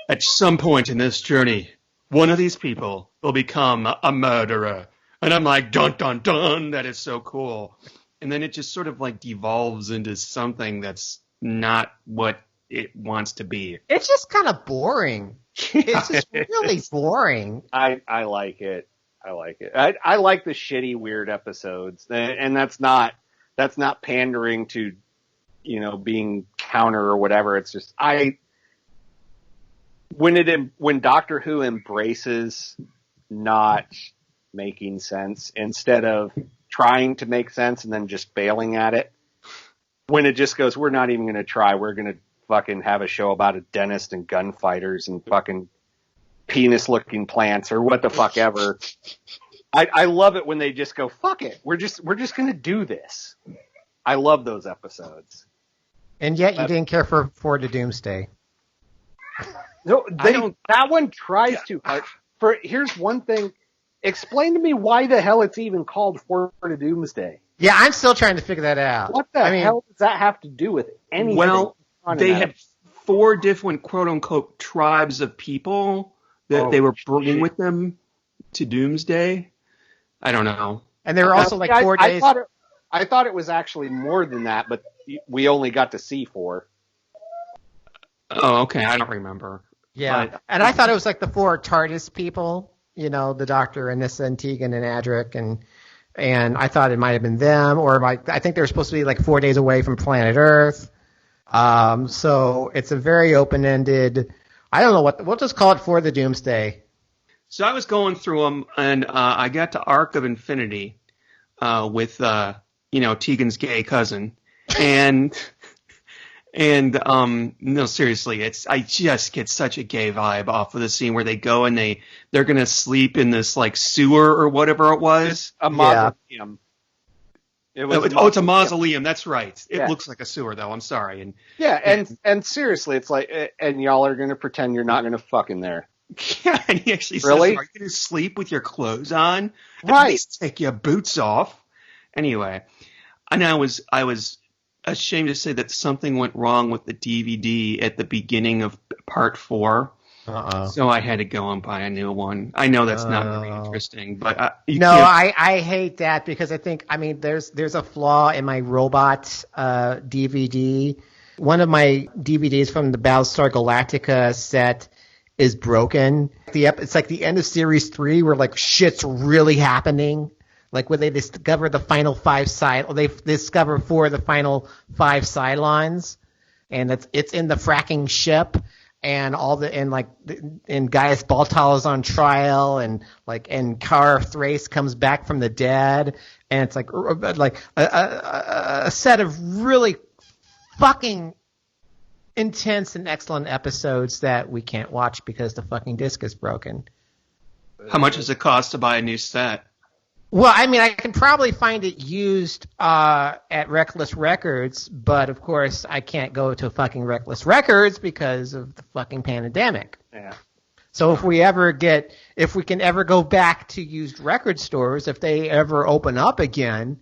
at some point in this journey, one of these people will become a murderer. And I'm like, dun, dun, dun. That is so cool. And then it just sort of like devolves into something that's not what it wants to be. It's just kind of boring. It's just really boring. I like it. I like it. I like the shitty, weird episodes. And that's not pandering to, being counter or whatever. It's just, when Doctor Who embraces not making sense instead of trying to make sense and then just failing at it, when it just goes, we're not even going to try, we're going to fucking have a show about a dentist and gunfighters and fucking penis-looking plants or what the fuck ever. I love it when they just go, fuck it, we're just going to do this. I love those episodes. And yet you didn't care for Forward to Doomsday. No, that one tries too hard. Here's one thing. Explain to me why the hell it's even called Fort of Doomsday. Yeah, I'm still trying to figure that out. What the hell does that have to do with anything? Well, they had 4 different quote-unquote tribes of people that they were bringing with them to Doomsday. I don't know. And there were also like 4 days. I thought it was actually more than that, but we only got to see 4. Oh, okay. I don't remember. Yeah, and I thought it was like the 4 TARDIS people, the Doctor, Anissa, and Tegan, and Adric, and I thought it might have been them, or I think they were supposed to be like 4 days away from planet Earth. So it's a very open-ended. I don't know we'll just call it For the Doomsday. So I was going through them, and I got to Arc of Infinity with Tegan's gay cousin, and no, seriously, I just get such a gay vibe off of the scene where they go and they're gonna sleep in this like sewer or whatever it was. A mausoleum. It's a mausoleum. That's right. It looks like a sewer though. I'm sorry. And seriously, it's like, and y'all are gonna pretend you're not gonna fuck in there. Yeah, and he actually says, "Are you gonna sleep with your clothes on? Right. At least take your boots off." Anyway, and I was ashamed to say that something went wrong with the DVD at the beginning of part 4. So I had to go and buy a new one. I know that's not really interesting, but I hate that because there's a flaw in my robot DVD. One of my DVDs from the Battlestar Galactica set is broken. It's like the end of series 3 where like shit's really happening. Like when they discover the final 5 they discover 4 of the final 5 sidelines, and it's in the fracking ship, and Gaius Baltar is on trial, and Kara Thrace comes back from the dead, and it's like a set of really fucking intense and excellent episodes that we can't watch because the fucking disc is broken. How much does it cost to buy a new set? Well, I can probably find it used at Reckless Records, but of course I can't go to fucking Reckless Records because of the fucking pandemic. Yeah. So if we can ever go back to used record stores, if they ever open up again,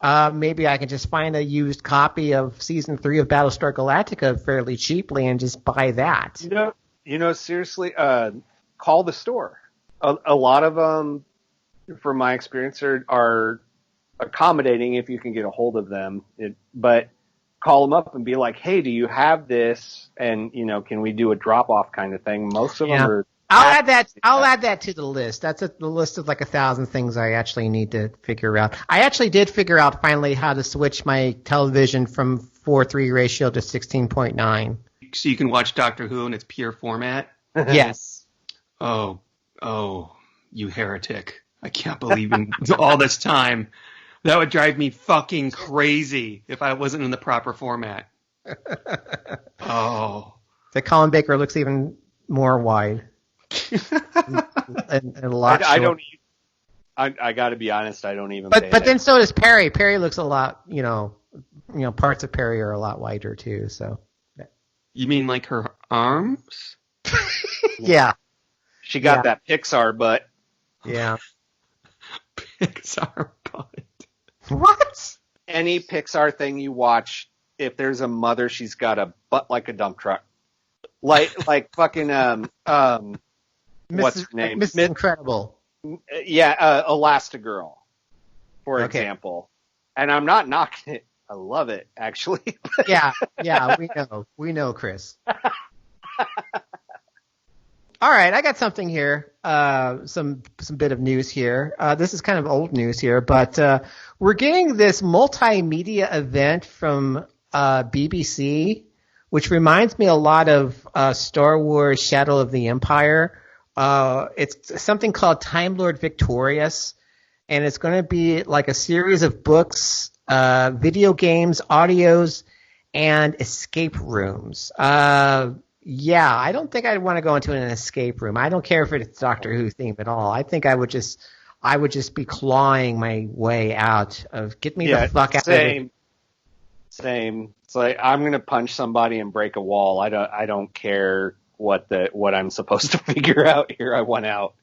maybe I can just find a used copy of season 3 of Battlestar Galactica fairly cheaply and just buy that. Seriously, call the store. A lot of them, from my experience, are accommodating if you can get a hold of them. But call them up and be like, "Hey, do you have this? And can we do a drop off kind of thing?" Most of them are. I'll add that to the list. That's the list of like 1,000 things I actually need to figure out. I actually did figure out finally how to switch my television from 4:3 ratio to 16.9. So you can watch Doctor Who in its pure format? Yes. Oh, you heretic. I can't believe in all this time. That would drive me fucking crazy if I wasn't in the proper format. Oh. The Colin Baker looks even more wide. and a lot short. I got to be honest, I don't even. But then so does Perry. Perry looks a lot, parts of Perry are a lot wider too. So. You mean like her arms? Yeah. She got that Pixar butt. Yeah. Pixar butt. What? Any Pixar thing you watch, if there's a mother, she's got a butt like a dump truck. Like fucking what's her name? Mrs. Incredible. Yeah, Elastigirl, for example. And I'm not knocking it. I love it, actually. Yeah, we know, Chris. All right, I got something here. Some bit of news here. This is kind of old news here, but we're getting this multimedia event from BBC, which reminds me a lot of Star Wars: Shadow of the Empire. It's something called Time Lord Victorious, and it's going to be like a series of books, video games, audios, and escape rooms. Yeah, I don't think I'd want to go into an escape room. I don't care if it's Doctor Who theme at all. I think I would just be clawing my way out of get me the fuck out of here. Same. It's like I'm gonna punch somebody and break a wall. I don't care what I'm supposed to figure out here. I won out.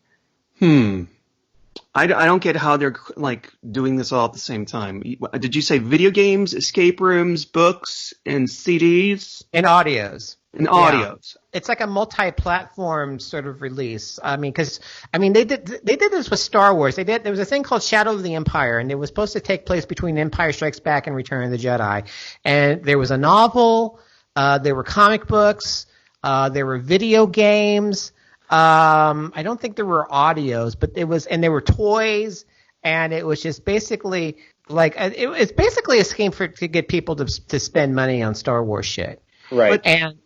I don't get how they're like doing this all at the same time. Did you say video games, escape rooms, books, and CDs? And audios. And audios. Yeah. It's like a multi-platform sort of release. I mean, they did this with Star Wars. There was a thing called Shadow of the Empire, and it was supposed to take place between Empire Strikes Back and Return of the Jedi. And there was a novel, there were comic books, there were video games. I don't think there were audios, but there were toys, and it was just basically like it's basically a scheme to get people to spend money on Star Wars shit, right? And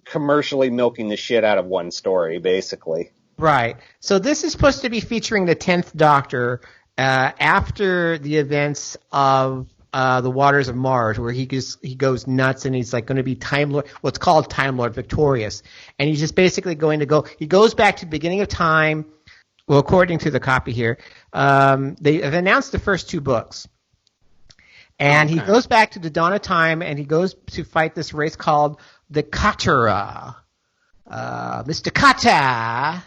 commercially milking the shit out of one story, basically. Right. So this is supposed to be featuring the 10th Doctor after the events of the Waters of Mars, where he goes nuts and he's like going to be Time Lord, what's called Time Lord Victorious, and he's just basically he goes back to the beginning of time. Well, according to the copy here, they have announced the first 2 books, and he goes back to the dawn of time, and he goes to fight this race called the Katara. Mr. Kata.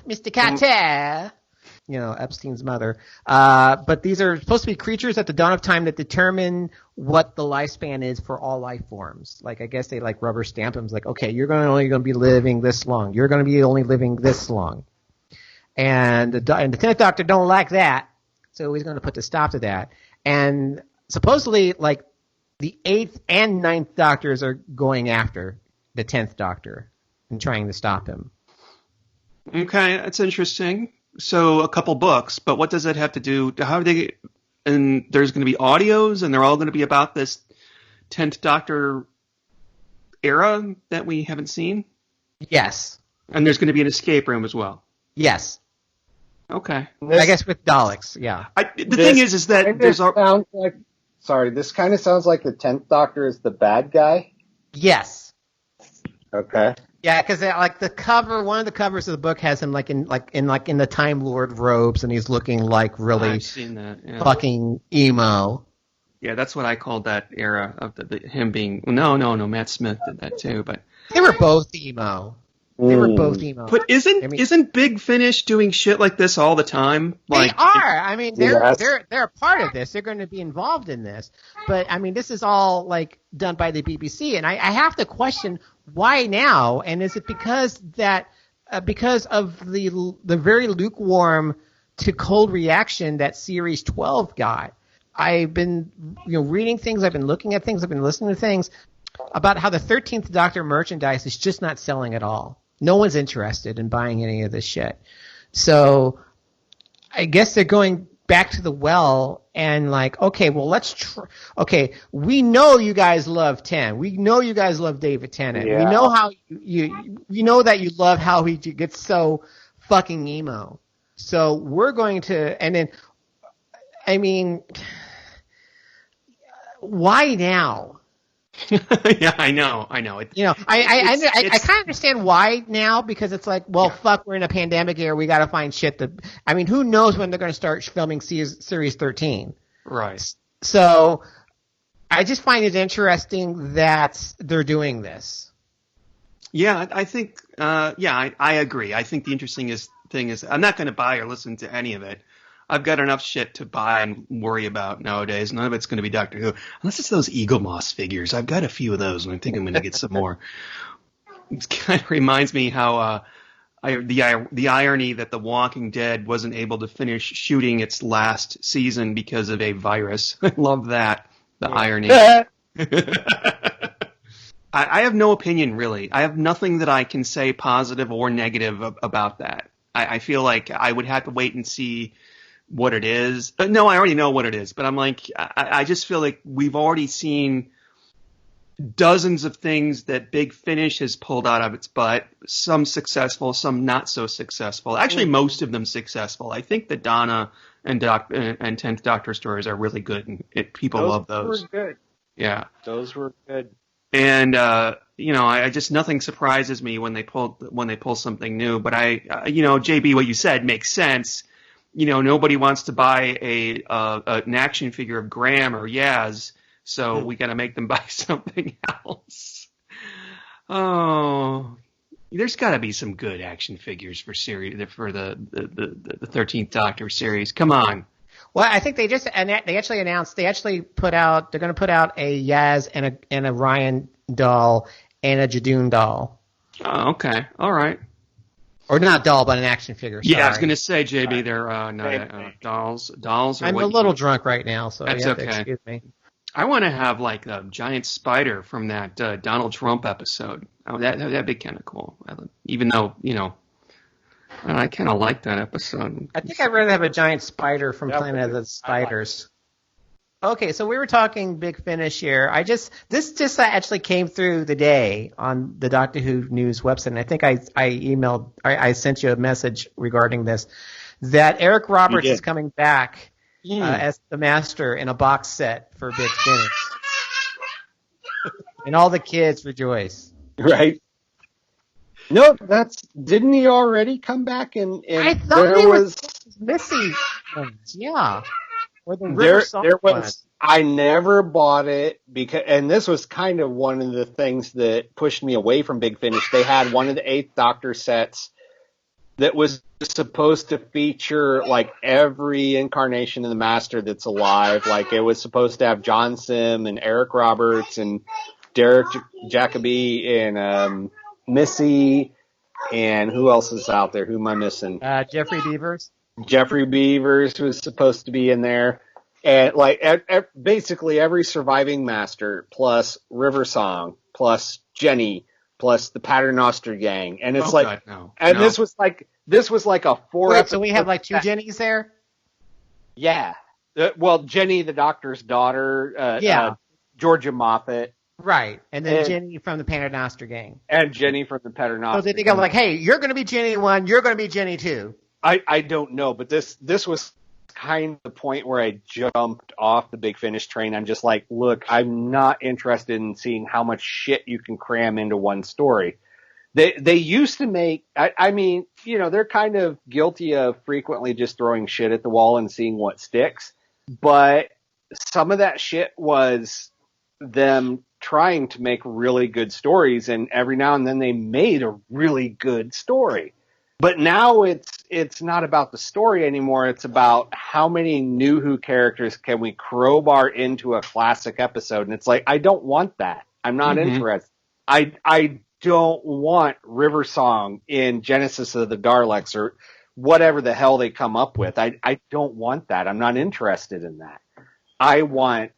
Epstein's mother. But these are supposed to be creatures at the dawn of time that determine what the lifespan is for all life forms. Like, I guess they like rubber stamp them. It's like, okay, you're only going to be living this long. You're going to be only living this long. And the 10th Doctor don't like that, so he's going to put a stop to that. And supposedly, like, the 8th and 9th Doctors are going after the 10th Doctor and trying to stop him. Okay, that's interesting. So a couple books, but what does that have to do? How are they? And there's going to be audios, and they're all going to be about this 10th Doctor era that we haven't seen? Yes. And there's going to be an escape room as well? Yes. Okay. I guess with Daleks, yeah. The thing is that there's... This kind of sounds like the 10th Doctor is the bad guy? Yes. Okay. Yeah, because like the cover, one of the covers of the book has him in the Time Lord robes, and he's looking like really I've seen that, yeah. Fucking emo. Yeah, that's what I called that era of him being. No, Matt Smith did that too, but they were both emo. But isn't Big Finish doing shit like this all the time? They are. I mean, they're a part of this. They're going to be involved in this. But I mean, this is all like done by the BBC, and I have to question why now. And is it because of the very lukewarm to cold reaction that Series 12 got? I've been reading things. I've been looking at things. I've been listening to things about how the 13th Doctor merchandise is just not selling at all. No one's interested in buying any of this shit. So I guess they're going back to the well and like, okay, well, let's try. Okay, we know you guys love 10. We know you guys love David Tennant. Yeah. We know how we know that you love how he gets so fucking emo. So we're going to, and then, I mean, why now? Yeah, I know. I kind of understand why now, because it's like, well, fuck, we're in a pandemic here. We got to find shit I mean, who knows when they're going to start filming Series 13? Right. So I just find it interesting that they're doing this. Yeah, I think, I agree. I think the interesting thing is I'm not going to buy or listen to any of it. I've got enough shit to buy and worry about nowadays. None of it's going to be Doctor Who. Unless it's those Eagle Moss figures. I've got a few of those, and I think I'm going to get some more. It kind of reminds me how the irony that The Walking Dead wasn't able to finish shooting its last season because of a virus. I love that. The irony. I have no opinion, really. I have nothing that I can say positive or negative about that. I feel like I would have to wait and see what it is. No, I already know what it is, but I'm like, I just feel like we've already seen dozens of things that Big Finish has pulled out of its butt, some successful, some not so successful. Actually, most of them successful. I think the Donna and 10th Doctor stories are really good, and people love those. Those were good. Yeah. Those were good. And, I just, nothing surprises me when they pull something new, but JB, what you said makes sense. Nobody wants to buy an action figure of Graham or Yaz, so we got to make them buy something else. Oh, There's got to be some good action figures for the 13th Doctor series. Come on. Well, I think they actually announced they're going to put out a Yaz and a Ryan doll and a Jadoon doll. Oh, okay. All right. Or not doll, but an action figure. Sorry. Yeah, I was going to say, JB, they're not dolls. Dolls. I'm a little drunk right now, so that's you have okay. to excuse me. I want to have like a giant spider from that Donald Trump episode. Oh, that'd be kind of cool. Even though, I kind of like that episode. I think I'd rather have a giant spider from Planet of the Spiders. Okay, so we were talking Big Finish here. This just actually came through the day on the Doctor Who News website, and I think I sent you a message regarding this, that Eric Roberts is coming back as the Master in a box set for Big Finish. And all the kids rejoice. Right. No, didn't he already come back? And I thought there was Missy ones, yeah. Or the there was. I never bought it and this was kind of one of the things that pushed me away from Big Finish. They had one of the 8th Doctor sets that was supposed to feature like every incarnation of the Master that's alive. Like it was supposed to have John Sim and Eric Roberts and Derek Jacobi and Missy, and who else is out there? Who am I missing? Jeffrey Beavers. Jeffrey Beavers was supposed to be in there. And like basically every surviving Master plus River Song plus Jenny plus the Paternoster gang. And it's this was like a 4 Wait, so we have like 2 Jennies there? Yeah. Well, Jenny, the Doctor's daughter, Georgia Moffat. Right. And then Jenny from the Paternoster gang. And Jenny from the Paternoster. So they think I'm like, hey, you're going to be Jenny 1, you're going to be Jenny 2. I don't know, but this was kind of the point where I jumped off the Big Finish train. I'm just like, look, I'm not interested in seeing how much shit you can cram into one story. They used to make, I mean, they're kind of guilty of frequently just throwing shit at the wall and seeing what sticks. But some of that shit was them trying to make really good stories, and every now and then they made a really good story. But now it's not about the story anymore. It's about how many new Who characters can we crowbar into a classic episode. And it's like, I don't want that. I'm not interested. I don't want River Song in Genesis of the Daleks or whatever the hell they come up with. I don't want that. I'm not interested in that. I want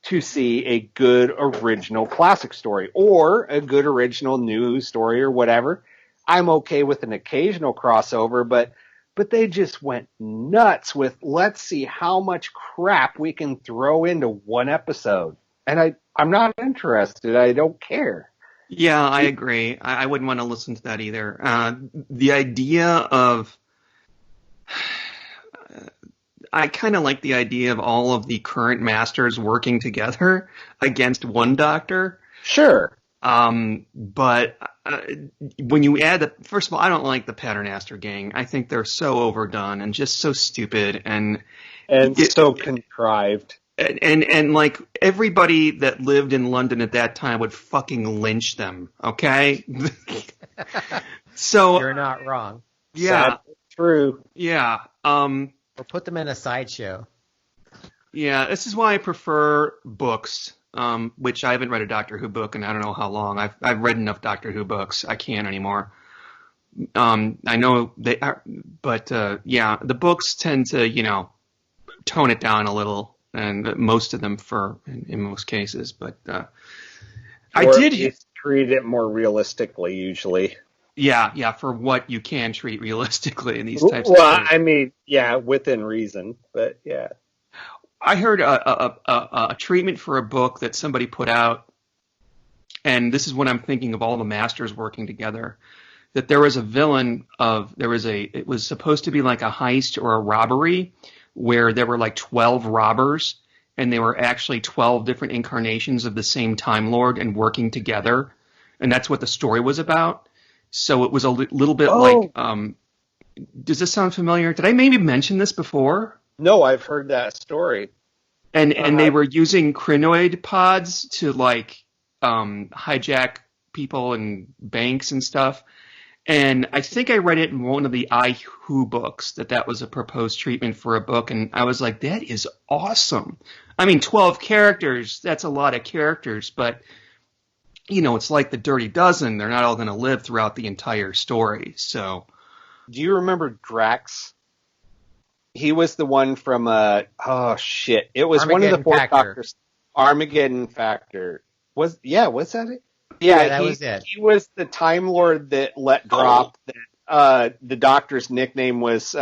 to see a good original classic story or a good original new story or whatever. I'm okay with an occasional crossover, but they just went nuts with, let's see how much crap we can throw into one episode. And I'm not interested. I don't care. Yeah, I agree. I wouldn't want to listen to that either. The idea of... I kind of like the idea of all of the current Masters working together against one Doctor. Sure. But when you add first of all, I don't like the Paternoster gang. I think they're so overdone and just so stupid and so contrived. And like everybody that lived in London at that time would fucking lynch them. Okay. So you're not wrong. Yeah. Sad, true. Yeah. Or put them in a sideshow. Yeah. This is why I prefer books. Which I haven't read a Doctor Who book in I don't know how long. I've read enough Doctor Who books. I can't anymore. I know they are, but yeah, the books tend to, tone it down a little, and most of them in most cases. But I did treat it more realistically usually. Yeah, for what you can treat realistically in these types of things. I mean, yeah, within reason, but yeah. I heard a treatment for a book that somebody put out, and this is when I'm thinking of all the Masters working together, that there was a villain it was supposed to be like a heist or a robbery where there were like 12 robbers, and they were actually 12 different incarnations of the same Time Lord and working together, and that's what the story was about. So it was a little bit like, does this sound familiar? Did I maybe mention this before? No, I've heard that story. And they were using crinoid pods to like hijack people and banks and stuff. And I think I read it in one of the I Who books that was a proposed treatment for a book. And I was like, that is awesome. I mean, 12 characters, that's a lot of characters. But, you know, it's like the Dirty Dozen. They're not all going to live throughout the entire story. So, do you remember Drax? He was the one from, it was Armageddon one of the four Factor. Doctors. Armageddon Factor. Was that it? Yeah, that was it. He was the Time Lord that let drop that the Doctor's nickname was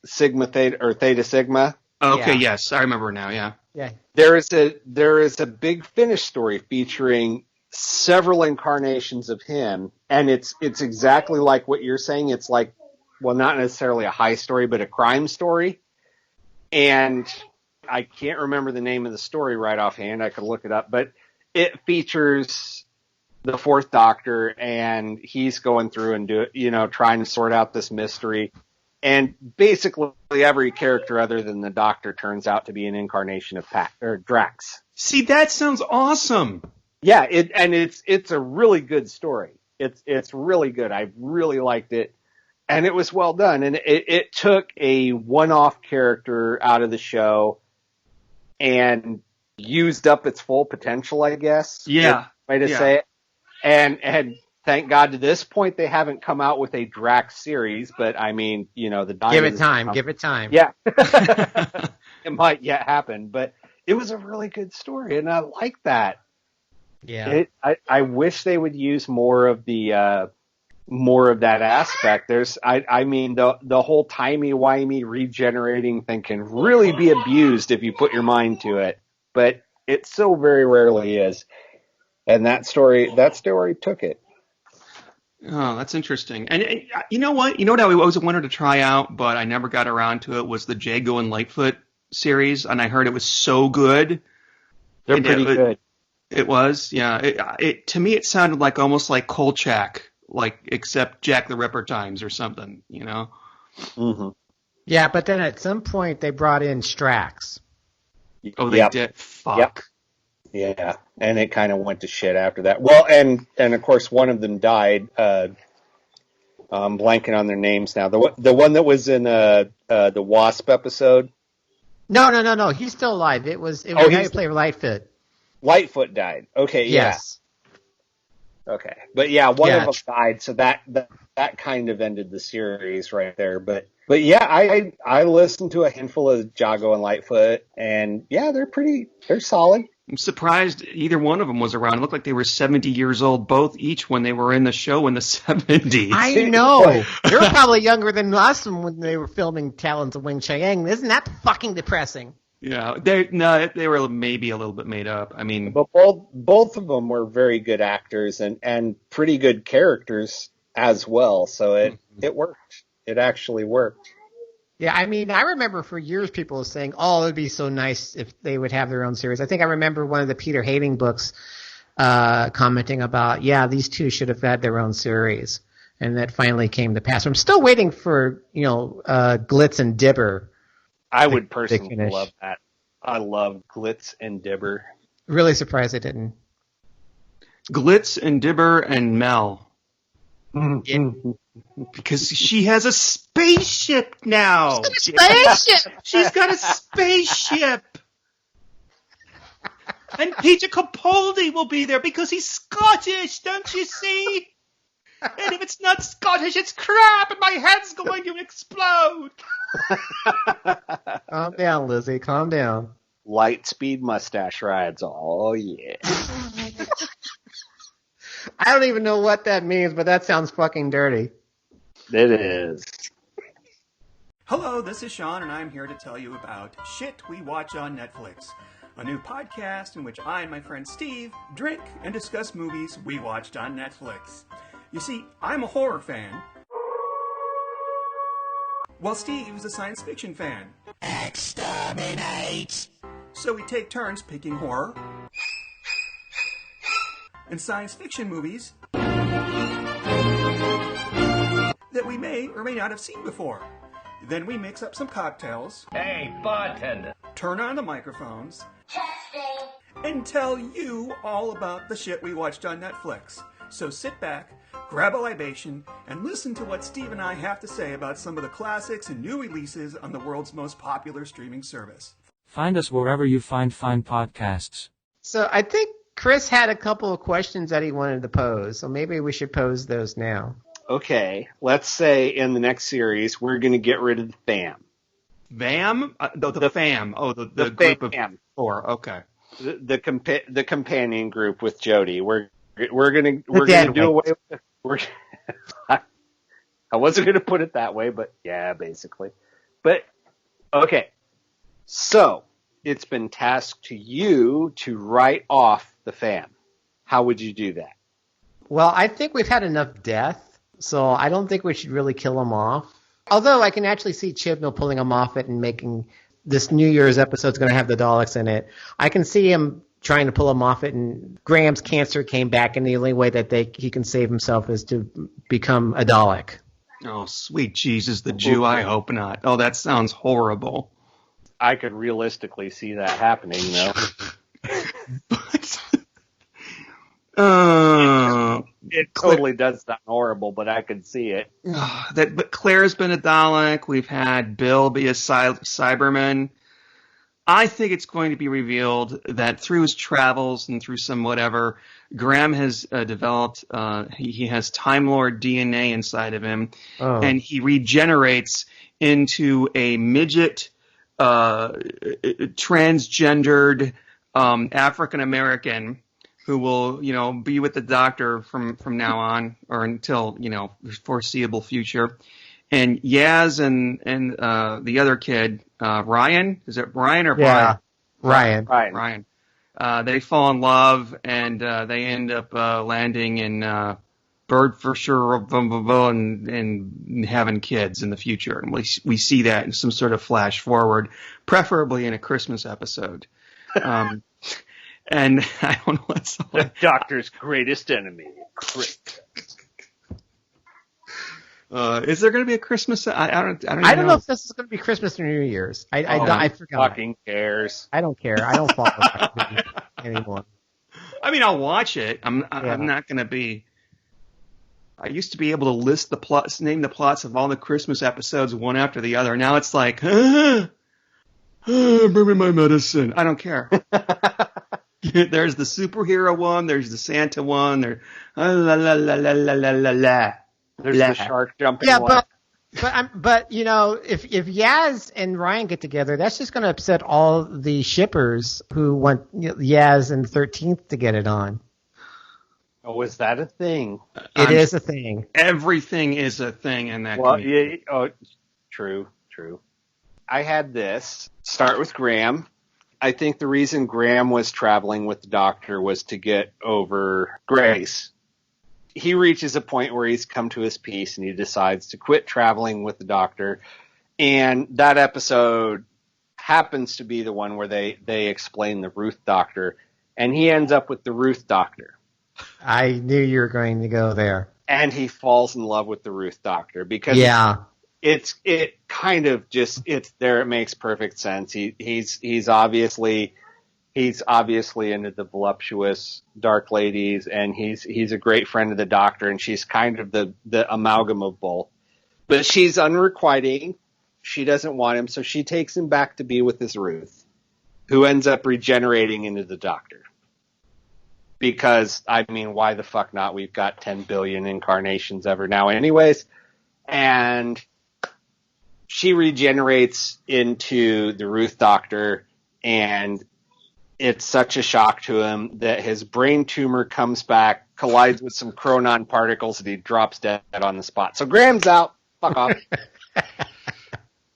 Sigma Theta or Theta Sigma. okay, Yeah. yes, I remember now, yeah. Yeah. There is a big Finnish story featuring several incarnations of him, and it's exactly like what you're saying. It's like, well, not necessarily a high story, but a crime story. And I can't remember the name of the story right offhand. I could look it up, but it features the Fourth Doctor, and he's going through and trying to sort out this mystery. And basically every character other than the Doctor turns out to be an incarnation of Drax. See, that sounds awesome. Yeah, it's a really good story. It's really good. I really liked it, and it was well done. And it took a one-off character out of the show and used up its full potential, I guess. Yeah. Way to say it. And thank God to this point they haven't come out with a Drax series, but I mean, the Give it time. Give it time. Yeah. It might yet happen, but it was a really good story, and I like that. Yeah. I wish they would use more of that aspect. The whole timey-wimey regenerating thing can really be abused if you put your mind to it, but it so very rarely is. And that story took it. Oh, that's interesting. And you know what? You know what I always wanted to try out, but I never got around to it, was the Jago and Lightfoot series, and I heard it was so good. They're pretty good. It was, yeah. To me, it sounded like almost like Kolchak, except Jack the Ripper times or something, Mm-hmm. Yeah, but then at some point they brought in Strax. Oh, they did? Fuck. Yep. Yeah, and it kind of went to shit after that. Well, and of course one of them died. I'm blanking on their names now. The one that was in the Wasp episode. No. He's still alive. It was the guy who played Lightfoot. Lightfoot died. Okay, yeah. Yes. Okay, but yeah, one of them died, so that kind of ended the series right there. But yeah, I listened to a handful of Jago and Lightfoot, and yeah, they're solid. I'm surprised either one of them was around. It looked like they were 70 years old, each when they were in the show in the 70s. I know. They were probably younger than us when they were filming Talons of Wing Chang. Isn't that fucking depressing? Yeah, they were maybe a little bit made up. I mean, but both of them were very good actors and pretty good characters as well. So it worked. It actually worked. Yeah, I mean, I remember for years people were saying, "Oh, it would be so nice if they would have their own series." I think I remember one of the Peter Hating books commenting about, "Yeah, these two should have had their own series," and that finally came to pass. I'm still waiting for Glitz and Dibber. I would personally love that. I love Glitz and Dibber. Really surprised I didn't. Glitz and Dibber and Mel. Yeah. Because she has a spaceship now. She's got a spaceship. And Peter Capaldi will be there because he's Scottish, don't you see? And if it's not Scottish, it's crap, and my head's going to explode. Calm down, Lizzie. Calm down. Light speed mustache rides. Oh, yeah. I don't even know what that means, but that sounds fucking dirty. It is. Hello, this is Sean, and I'm here to tell you about Shit We Watch on Netflix, a new podcast in which I and my friend Steve drink and discuss movies we watched on Netflix. You see, I'm a horror fan, while Steve is a science fiction fan. Exterminate! So we take turns picking horror and science fiction movies that we may or may not have seen before. Then we mix up some cocktails. Hey, bartender. Turn on the microphones. Testing. and tell you all about the shit we watched on Netflix. So sit back, grab a libation, and listen to what Steve and I have to say about some of the classics and new releases on the world's most popular streaming service. Find us wherever you find fine podcasts. So I think Chris had a couple of questions that he wanted to pose, so maybe we should pose those now. Okay, let's say in the next series we're going to get rid of the fam. Vam? The fam. Oh, the group of fam. 4. Okay. The companion group with Jody. We're gonna do away with I wasn't gonna put it that way, but yeah, basically. But okay. So it's been tasked to you to write off the fam. How would you do that? Well, I think we've had enough death, so I don't think we should really kill them off. Although I can actually see Chibnall pulling them off it and making this New Year's episode's going to have the Daleks in it. I can see him trying to pull them off it, and Graham's cancer came back, and the only way that he can save himself is to become a Dalek. Oh, sweet Jesus, the Jew, I hope not. Oh, that sounds horrible. I could realistically see that happening, though. It totally does sound horrible, but I could see it. But Claire's been a Dalek. We've had Bill be a Cyberman. I think it's going to be revealed that through his travels and through some whatever, Graham has developed, he has Time Lord DNA inside of him, and he regenerates into a midget, transgendered African-American who will, be with the Doctor from now on or until, foreseeable future. And Yaz and the other kid, Ryan, is it Ryan or Brian? Yeah, Ryan. They fall in love and they end up landing in Bird for sure and having kids in the future. And we see that in some sort of flash forward, preferably in a Christmas episode. And I don't know what's the Doctor's greatest enemy. Is there going to be a Christmas? I don't know if this is going to be Christmas or New Year's. I forgot. Fucking cares. I don't care. I don't follow that anymore. I mean, I'll watch it. I'm not going to be. I used to be able to list the plots, name the plots of all the Christmas episodes one after the other. Now it's like, bring me my medicine. I don't care. There's the superhero one. There's the Santa one. There's the shark jumping one. But if Yaz and Ryan get together, that's just going to upset all the shippers who want Yaz and 13th to get it on. Oh, is that a thing? It is a thing. Everything is a thing in that. Well, yeah. Oh, true. I had this start with Graham. I think the reason Graham was traveling with the Doctor was to get over Grace. He reaches a point where he's come to his peace and he decides to quit traveling with the Doctor. And that episode happens to be the one where they explain the Ruth Doctor. And he ends up with the Ruth Doctor. I knew you were going to go there. And he falls in love with the Ruth Doctor because it makes perfect sense. He's obviously into the voluptuous dark ladies, and he's a great friend of the Doctor, and she's kind of the amalgam of both. But she's unrequiting. She doesn't want him, so she takes him back to be with his Ruth, who ends up regenerating into the Doctor. Because, I mean, why the fuck not? We've got 10 billion incarnations ever now anyways. And she regenerates into the Ruth Doctor, and it's such a shock to him that his brain tumor comes back, collides with some chronon particles, and he drops dead on the spot. So Graham's out. Fuck off.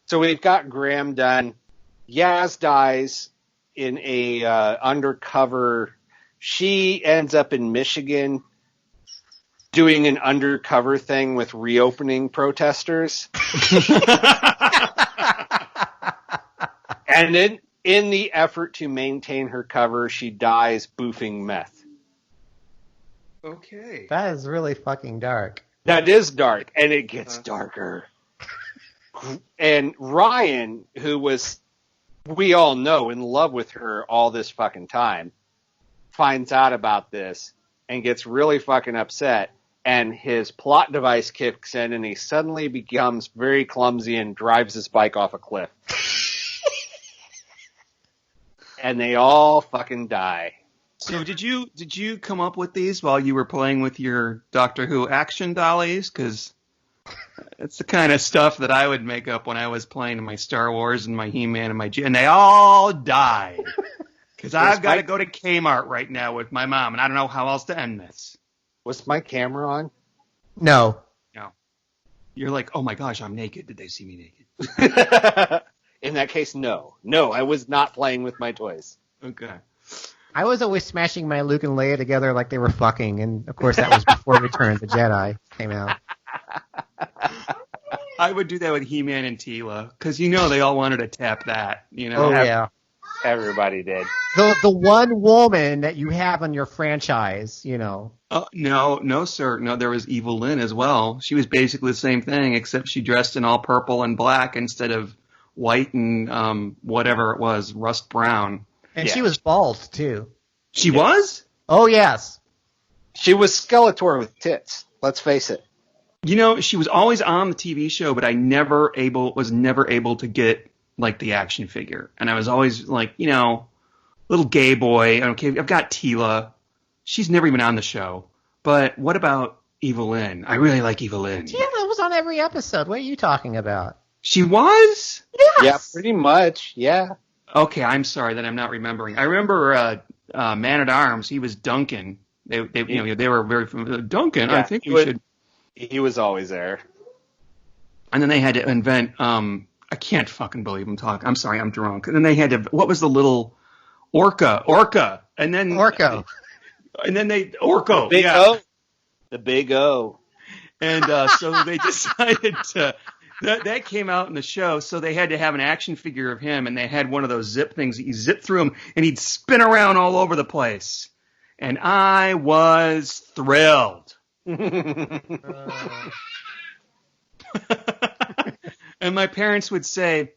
So we've got Graham done. Yaz dies in a undercover. She ends up in Michigan doing an undercover thing with reopening protesters. And in the effort to maintain her cover, she dies boofing meth. Okay. That is really fucking dark. That is dark, and it gets darker. And Ryan, who was, we all know, in love with her all this fucking time, finds out about this and gets really fucking upset, and his plot device kicks in, and he suddenly becomes very clumsy and drives his bike off a cliff. And they all fucking die. So did you come up with these while you were playing with your Doctor Who action dollies? Because it's the kind of stuff that I would make up when I was playing my Star Wars and my He-Man and my and they all died. Because I've got to go to Kmart right now with my mom, and I don't know how else to end this. Was my camera on? No. No. You're like, oh my gosh, I'm naked. Did they see me naked? In that case, no. No, I was not playing with my toys. Okay. I was always smashing my Luke and Leia together like they were fucking, and of course that was before Return of the Jedi came out. I would do that with He-Man and Teela, because they all wanted to tap that. Oh yeah, everybody did. The one woman that you have on your franchise, No, sir. No, there was Evil Lynn as well. She was basically the same thing, except she dressed in all purple and black instead of white and whatever it was, rust brown. And she was bald, too. She was? Oh, yes. She was Skeletor with tits. Let's face it. She was always on the TV show, but I was never able to get, like, the action figure. And I was always, like, little gay boy. Okay, I've got Teela. She's never even on the show. But what about Evil Lynn? I really like Evil Lynn. Teela was on every episode. What are you talking about? She was? Yes. Yeah, pretty much. Yeah. Okay, I'm sorry that I'm not remembering. I remember Man-at-Arms. He was Duncan. They were very familiar. Duncan, yeah, I think we should. He was always there. And then they had to invent. I can't fucking believe I'm talking. I'm sorry, I'm drunk. And then they had to. What was the little Orca? And then Orko. And then Orko. Big yeah. O. The Big O. And so they decided to. That came out in the show, so they had to have an action figure of him, and they had one of those zip things that you zip through him, and he'd spin around all over the place. And I was thrilled. And my parents would say,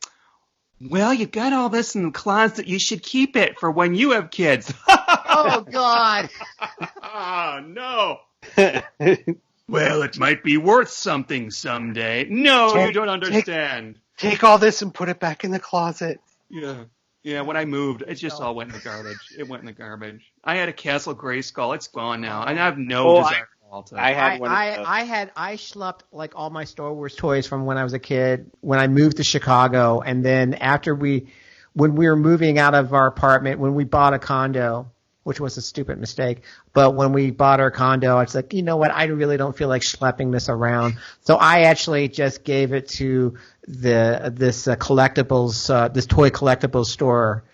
well, you got all this in the closet. You should keep it for when you have kids. Oh, God. Oh, no. Well, it might be worth something someday. No, you don't understand. Take all this and put it back in the closet. Yeah, when I moved, it just all went in the garbage. It went in the garbage. I had a Castle Grayskull. It's gone now. And I have no desire to. I had one. I schlepped like all my Star Wars toys from when I was a kid, when I moved to Chicago, and then when we were moving out of our apartment, when we bought a condo, which was a stupid mistake. But when we bought our condo, I was like, you know what? I really don't feel like schlepping this around. So I actually just gave it to this collectibles, this toy collectibles store,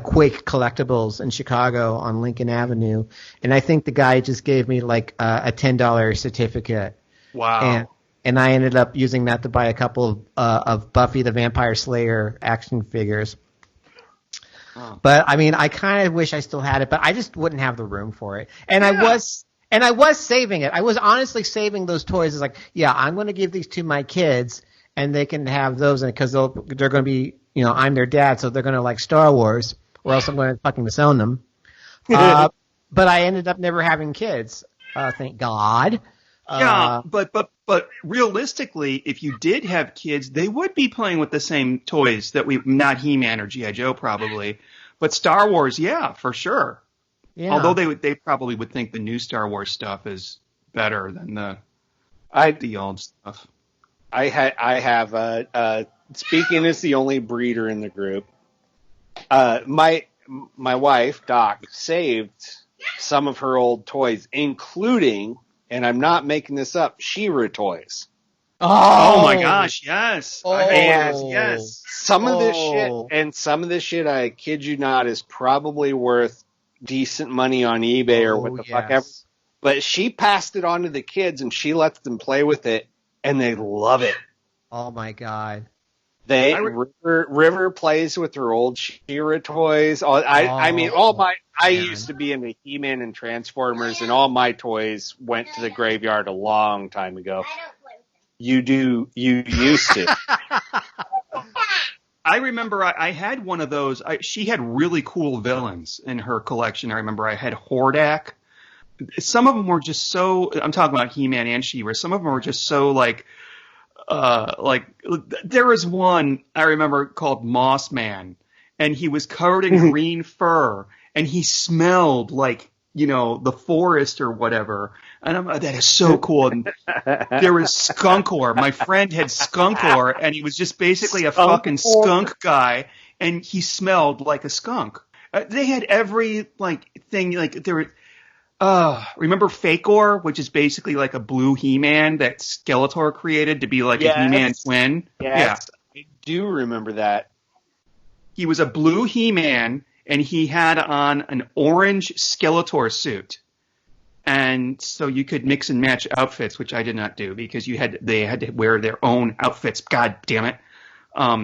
Quake Collectibles in Chicago on Lincoln Avenue. And I think the guy just gave me like a $10 certificate. Wow. And I ended up using that to buy a couple of Buffy the Vampire Slayer action figures. Oh. But I mean, I kind of wish I still had it, but I just wouldn't have the room for it. And I was saving it. I was honestly saving those toys. It's like, yeah, I'm going to give these to my kids, and they can have those, because they're going to be, I'm their dad, so they're going to like Star Wars, or else I'm going to fucking disown them. But I ended up never having kids. Thank God. Yeah, but realistically, if you did have kids, they would be playing with the same toys that not He-Man or G.I. Joe probably, but Star Wars, yeah, for sure. Yeah. Although they probably would think the new Star Wars stuff is better than the old stuff. I have speaking as the only breeder in the group. My wife Doc saved some of her old toys, including. And I'm not making this up, She-Ra toys. Oh my gosh, yes. Yes. Some of this shit, I kid you not, is probably worth decent money on eBay or what the fuck ever. But she passed it on to the kids, and she lets them play with it, and they love it. Oh my God. River plays with her old She-Ra toys. I used to be into He-Man and Transformers, and all my toys went to the graveyard a long time ago. You used to. I remember I had one of those. She had really cool villains in her collection. I remember I had Hordak. Some of them were just so. I'm talking about He-Man and She-Ra. Some of them were just so like there was one I remember called Moss Man, and he was covered in green fur, and he smelled like, the forest or whatever. And I'm like, that is so cool. And there was Skunkor. My friend had Skunkor, and he was just basically a fucking skunk guy, and he smelled like a skunk. They had every thing. There were. Remember Fakor, which is basically like a blue He-Man that Skeletor created to be like a He-Man twin? Yes, yeah. I do remember that. He was a blue He-Man, and he had on an orange Skeletor suit. And so you could mix and match outfits, which I did not do because they had to wear their own outfits. God damn it.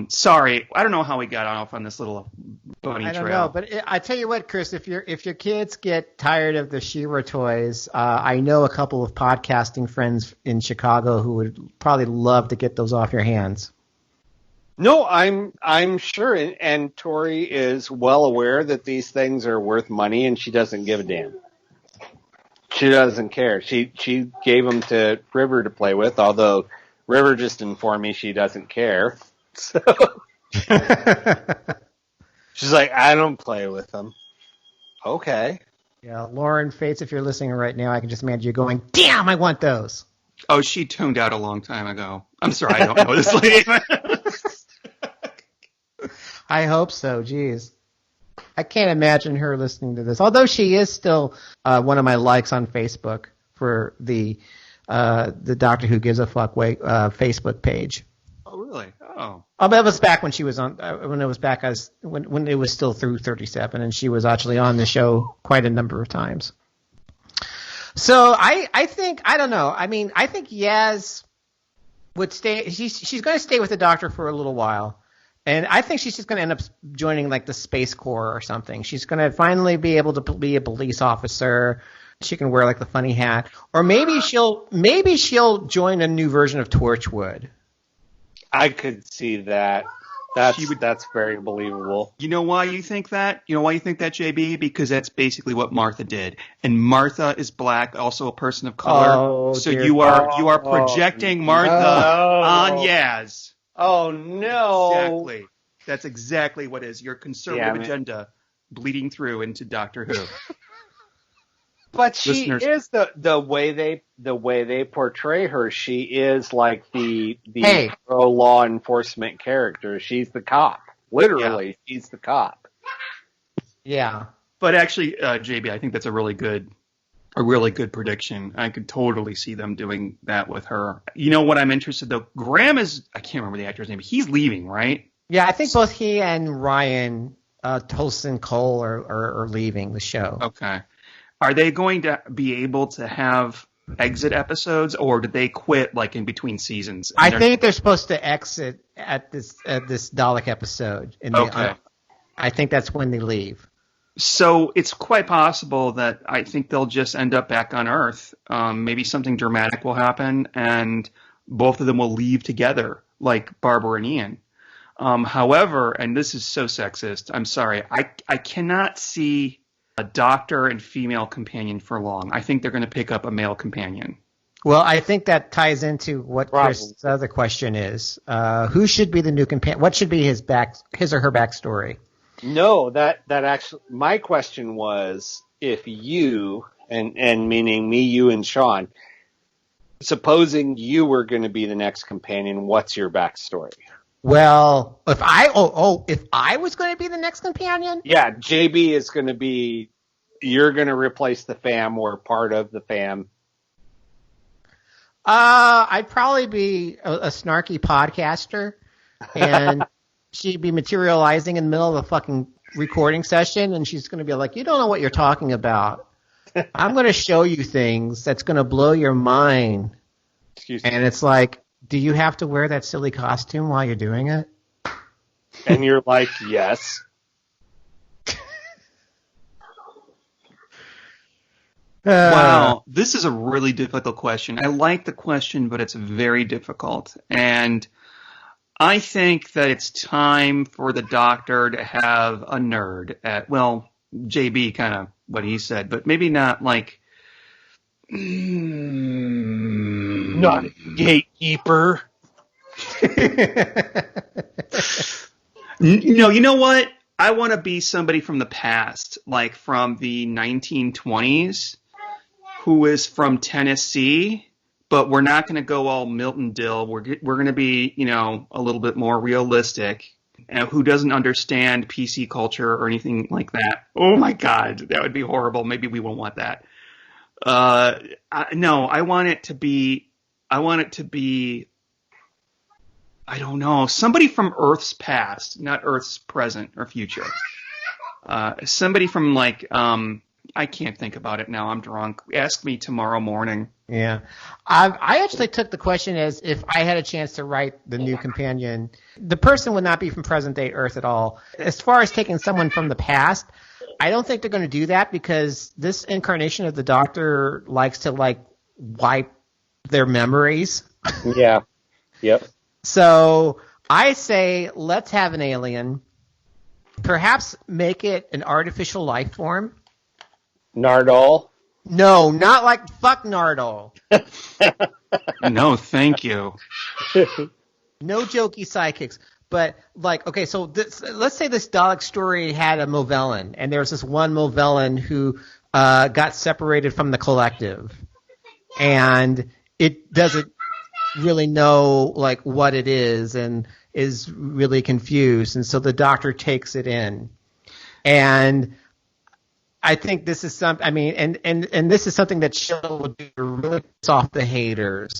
Sorry, I don't know how we got off on this little bunny trail. I don't know, but I tell you what, Chris, if your kids get tired of the She-Ra toys, I know a couple of podcasting friends in Chicago who would probably love to get those off your hands. No, I'm sure, and Tori is well aware that these things are worth money, and she doesn't give a damn. She doesn't care. She gave them to River to play with, although River just informed me she doesn't care. So she's like, I don't play with them. Okay. Yeah, Lauren Fates, if you're listening right now, I can just imagine you going, damn, I want those. Oh, she tuned out a long time ago. I'm sorry, I don't know this lady. I hope so. Jeez. I can't imagine her listening to this. Although she is still one of my likes on Facebook for the Doctor Who Gives a Fuck Facebook page. Oh, really? Oh. That was back when she was on. When it was back as when it was still through 37, and she was actually on the show quite a number of times. So I think, I don't know. I mean, I think Yaz would stay. She's going to stay with the Doctor for a little while. And I think she's just going to end up joining like the Space Corps or something. She's going to finally be able to be a police officer. She can wear like the funny hat, or maybe she'll join a new version of Torchwood. I could see that. That's very believable. You know why you think that? JB? Because that's basically what Martha did. And Martha is black, also a person of color. Oh, so you are projecting Martha on Yaz. Oh, no. Exactly. That's exactly what is your conservative agenda bleeding through into Doctor Who. But she is the way they portray her. She is like the pro law enforcement character. She's the cop. Literally, she's the cop. Yeah. But actually, JB, I think that's a really good prediction. I could totally see them doing that with her. You know what I'm interested though? Graham I can't remember the actor's name. He's leaving, right? Yeah, I think both he and Ryan Tolson Cole are leaving the show. Okay. Are they going to be able to have exit episodes, or did they quit like in between seasons? I think they're supposed to exit at this Dalek episode. Okay. I think that's when they leave. So it's quite possible that I think they'll just end up back on Earth. Maybe something dramatic will happen, and both of them will leave together, like Barbara and Ian. However, and this is so sexist, I'm sorry, I cannot see a Doctor and female companion for long. I think they're going to pick up a male companion. Well, I think that ties into what Chris' other question is. Who should be the new companion? What should be his or her backstory? No, that actually, my question was, if you, and meaning me, you, and Sean, supposing you were going to be the next companion, what's your backstory? Well, if I was going to be the next companion? Yeah, JB is going to be, you're going to replace the fam or part of the fam. I'd probably be a snarky podcaster, and she'd be materializing in the middle of a fucking recording session, and she's going to be like, you don't know what you're talking about. I'm going to show you things that's going to blow your mind. Excuse me. And it's like, do you have to wear that silly costume while you're doing it? And you're like, yes. Wow, this is a really difficult question. I like the question, but it's very difficult. And I think that it's time for the Doctor to have a nerd at, well, JB kind of what he said, but maybe not like... Not a gatekeeper. No, you know what? I want to be somebody from the past, like from the 1920s, who is from Tennessee, but we're not going to go all Milton Dill. We're going to be, a little bit more realistic. And who doesn't understand PC culture or anything like that? Oh my God, that would be horrible. Maybe we won't want that. No, I want it to be. I don't know, somebody from Earth's past, not Earth's present or future. Somebody from I can't think about it now. I'm drunk. Ask me tomorrow morning. Yeah. I actually took the question as if I had a chance to write the new companion. The person would not be from present day Earth at all. As far as taking someone from the past, I don't think they're going to do that because this incarnation of the Doctor likes to wipe their memories. Yeah. Yep. So I say let's have an alien, perhaps make it an artificial life form. Nardole? No, not like fuck Nardole. No, thank you. No jokey sidekicks. But okay, so let's say this Dalek story had a Movellan, and there's this one Movellan who got separated from the collective, and it doesn't really know what it is and is really confused, and so the Doctor takes it in. And I think this is something. I mean, and this is something that Shill would do to really piss off the haters.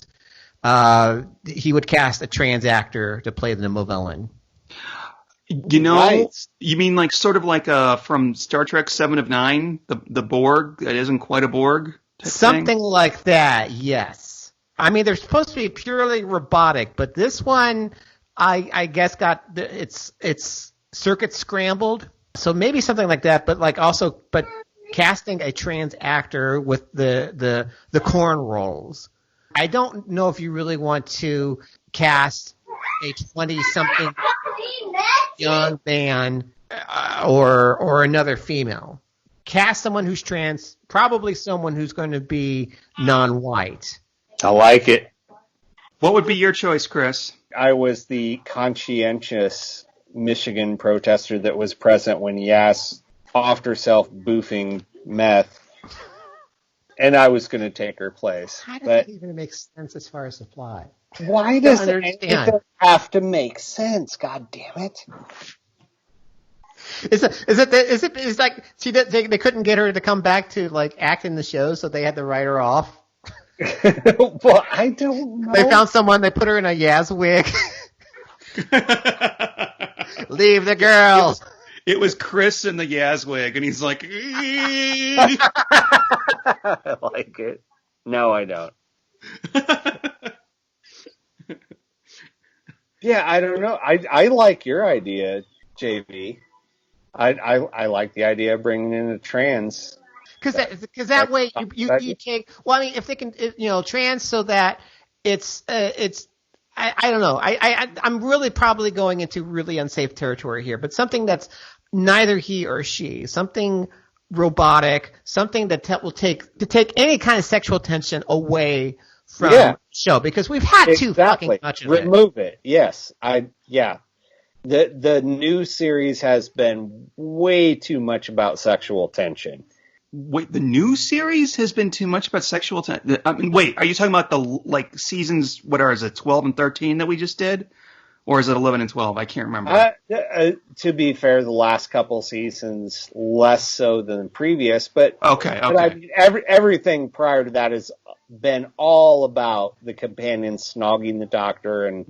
He would cast a trans actor to play the Movellan. Right. You mean sort of from Star Trek 7 of 9, the Borg that isn't quite a Borg type something thing? Like that, yes. I mean, they're supposed to be purely robotic, but this one, I guess, got its circuit scrambled. So maybe something like that, but casting a trans actor with the corn rolls. I don't know if you really want to cast a 20-something young man or another female. Cast someone who's trans, probably someone who's going to be non-white. I like it. What would be your choice, Chris? I was the conscientious Michigan protester that was present when Yass offed herself boofing meth, and I was going to take her place. How does that even make sense as far as the plot? Why does it have to make sense? God damn it! It's like they couldn't get her to come back to act in the show, so they had to write her off. Well, I don't know. They found someone. They put her in a Yaz wig. Leave the girl. It was Chris in the Yazwig, and he's like, I like it. No, I don't. Yeah, I don't know. I like your idea, JV. I like the idea of bringing in a trans. Because that way you take. Well, I mean, if they can, trans, so that it's. I don't know. I'm really probably going into really unsafe territory here, but something that's neither he or she, something robotic, something that will take any kind of sexual tension away from the show, because we've had too fucking much of it. Remove it. Yes. The new series has been way too much about sexual tension. Wait, the new series has been too much about sexual tension? I mean, wait, are you talking about the seasons? Is it 12 and 13 that we just did, or is it 11 and 12? I can't remember. To be fair, the last couple seasons less so than the previous, but okay. But I mean, everything prior to that has been all about the companions snogging the Doctor and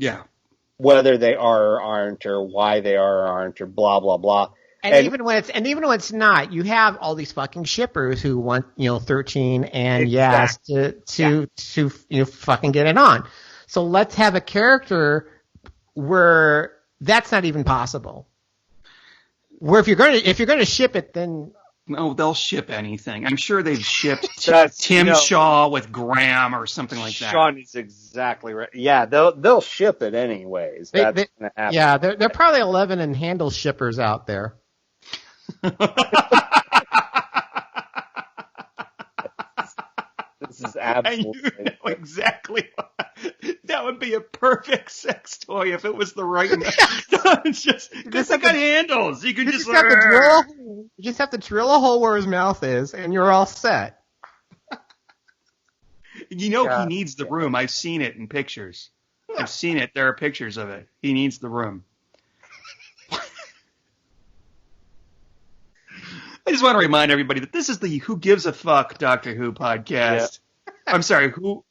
whether they are or aren't, or why they are or aren't, or blah blah blah. And even when it's not, you have all these fucking shippers who want 13 and to fucking get it on. So let's have a character where that's not even possible. Where if you're gonna ship it, then Oh, they'll ship anything. I'm sure they've shipped That's- no. Shaw with Graham or something like that. Sean is exactly right. Yeah, they'll ship it anyways. That's gonna happen. Yeah, they're probably 11 and handle shippers out there. This is absolutely. And you know exactly that would be a perfect sex toy if it was the right. It's just got handles. You can just have to drill. You just have to drill a hole where his mouth is, and you're all set. You know he needs the room. I've seen it in pictures. I've seen it. There are pictures of it. He needs the room. I just want to remind everybody that this is the Who Gives a Fuck Doctor Who podcast. Yeah. I'm sorry, Who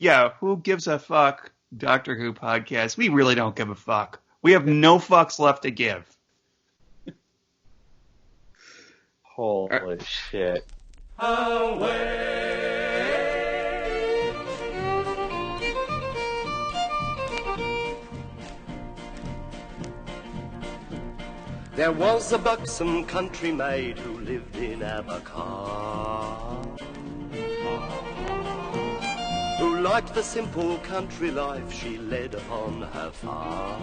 Gives a Fuck Doctor Who podcast. We really don't give a fuck. We have no fucks left to give. Holy shit. There was a buxom country maid who lived in Abercar, who liked the simple country life she led upon her farm.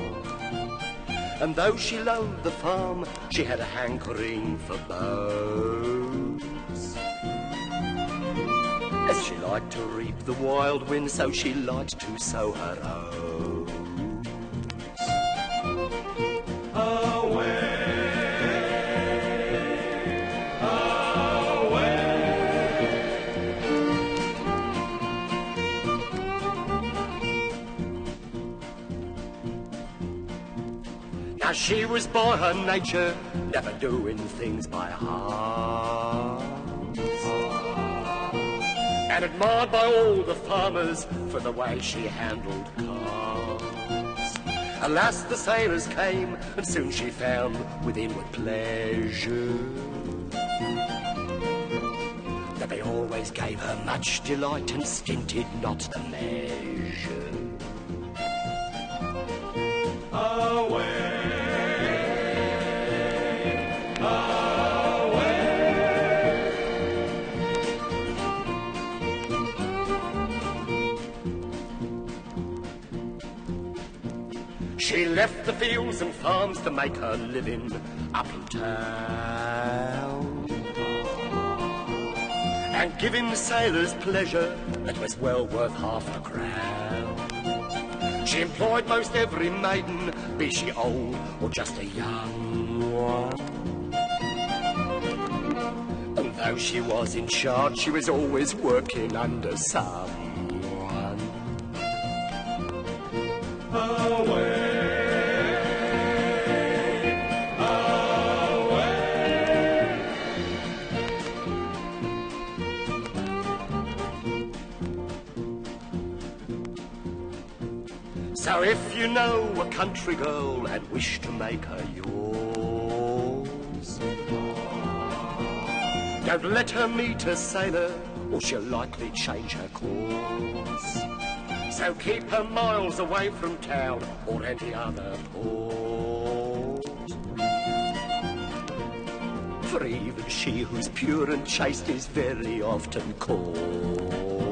And though she loathed the farm, she had a hankering for boats. As she liked to reap the wild wind, so she liked to sow her oats. Now she was by her nature, never doing things by heart, and admired by all the farmers for the way she handled carts. Alas, the sailors came, and soon she found with inward pleasure that they always gave her much delight and stinted not the measure. She left the fields and farms to make her living up in town, and giving sailors pleasure that was well worth half a crown. She employed most every maiden, be she old or just a young one. And though she was in charge, she was always working under someone. So if you know a country girl and wish to make her yours, don't let her meet a sailor or she'll likely change her course. So keep her miles away from town or any other port. For even she who's pure and chaste is very often caught.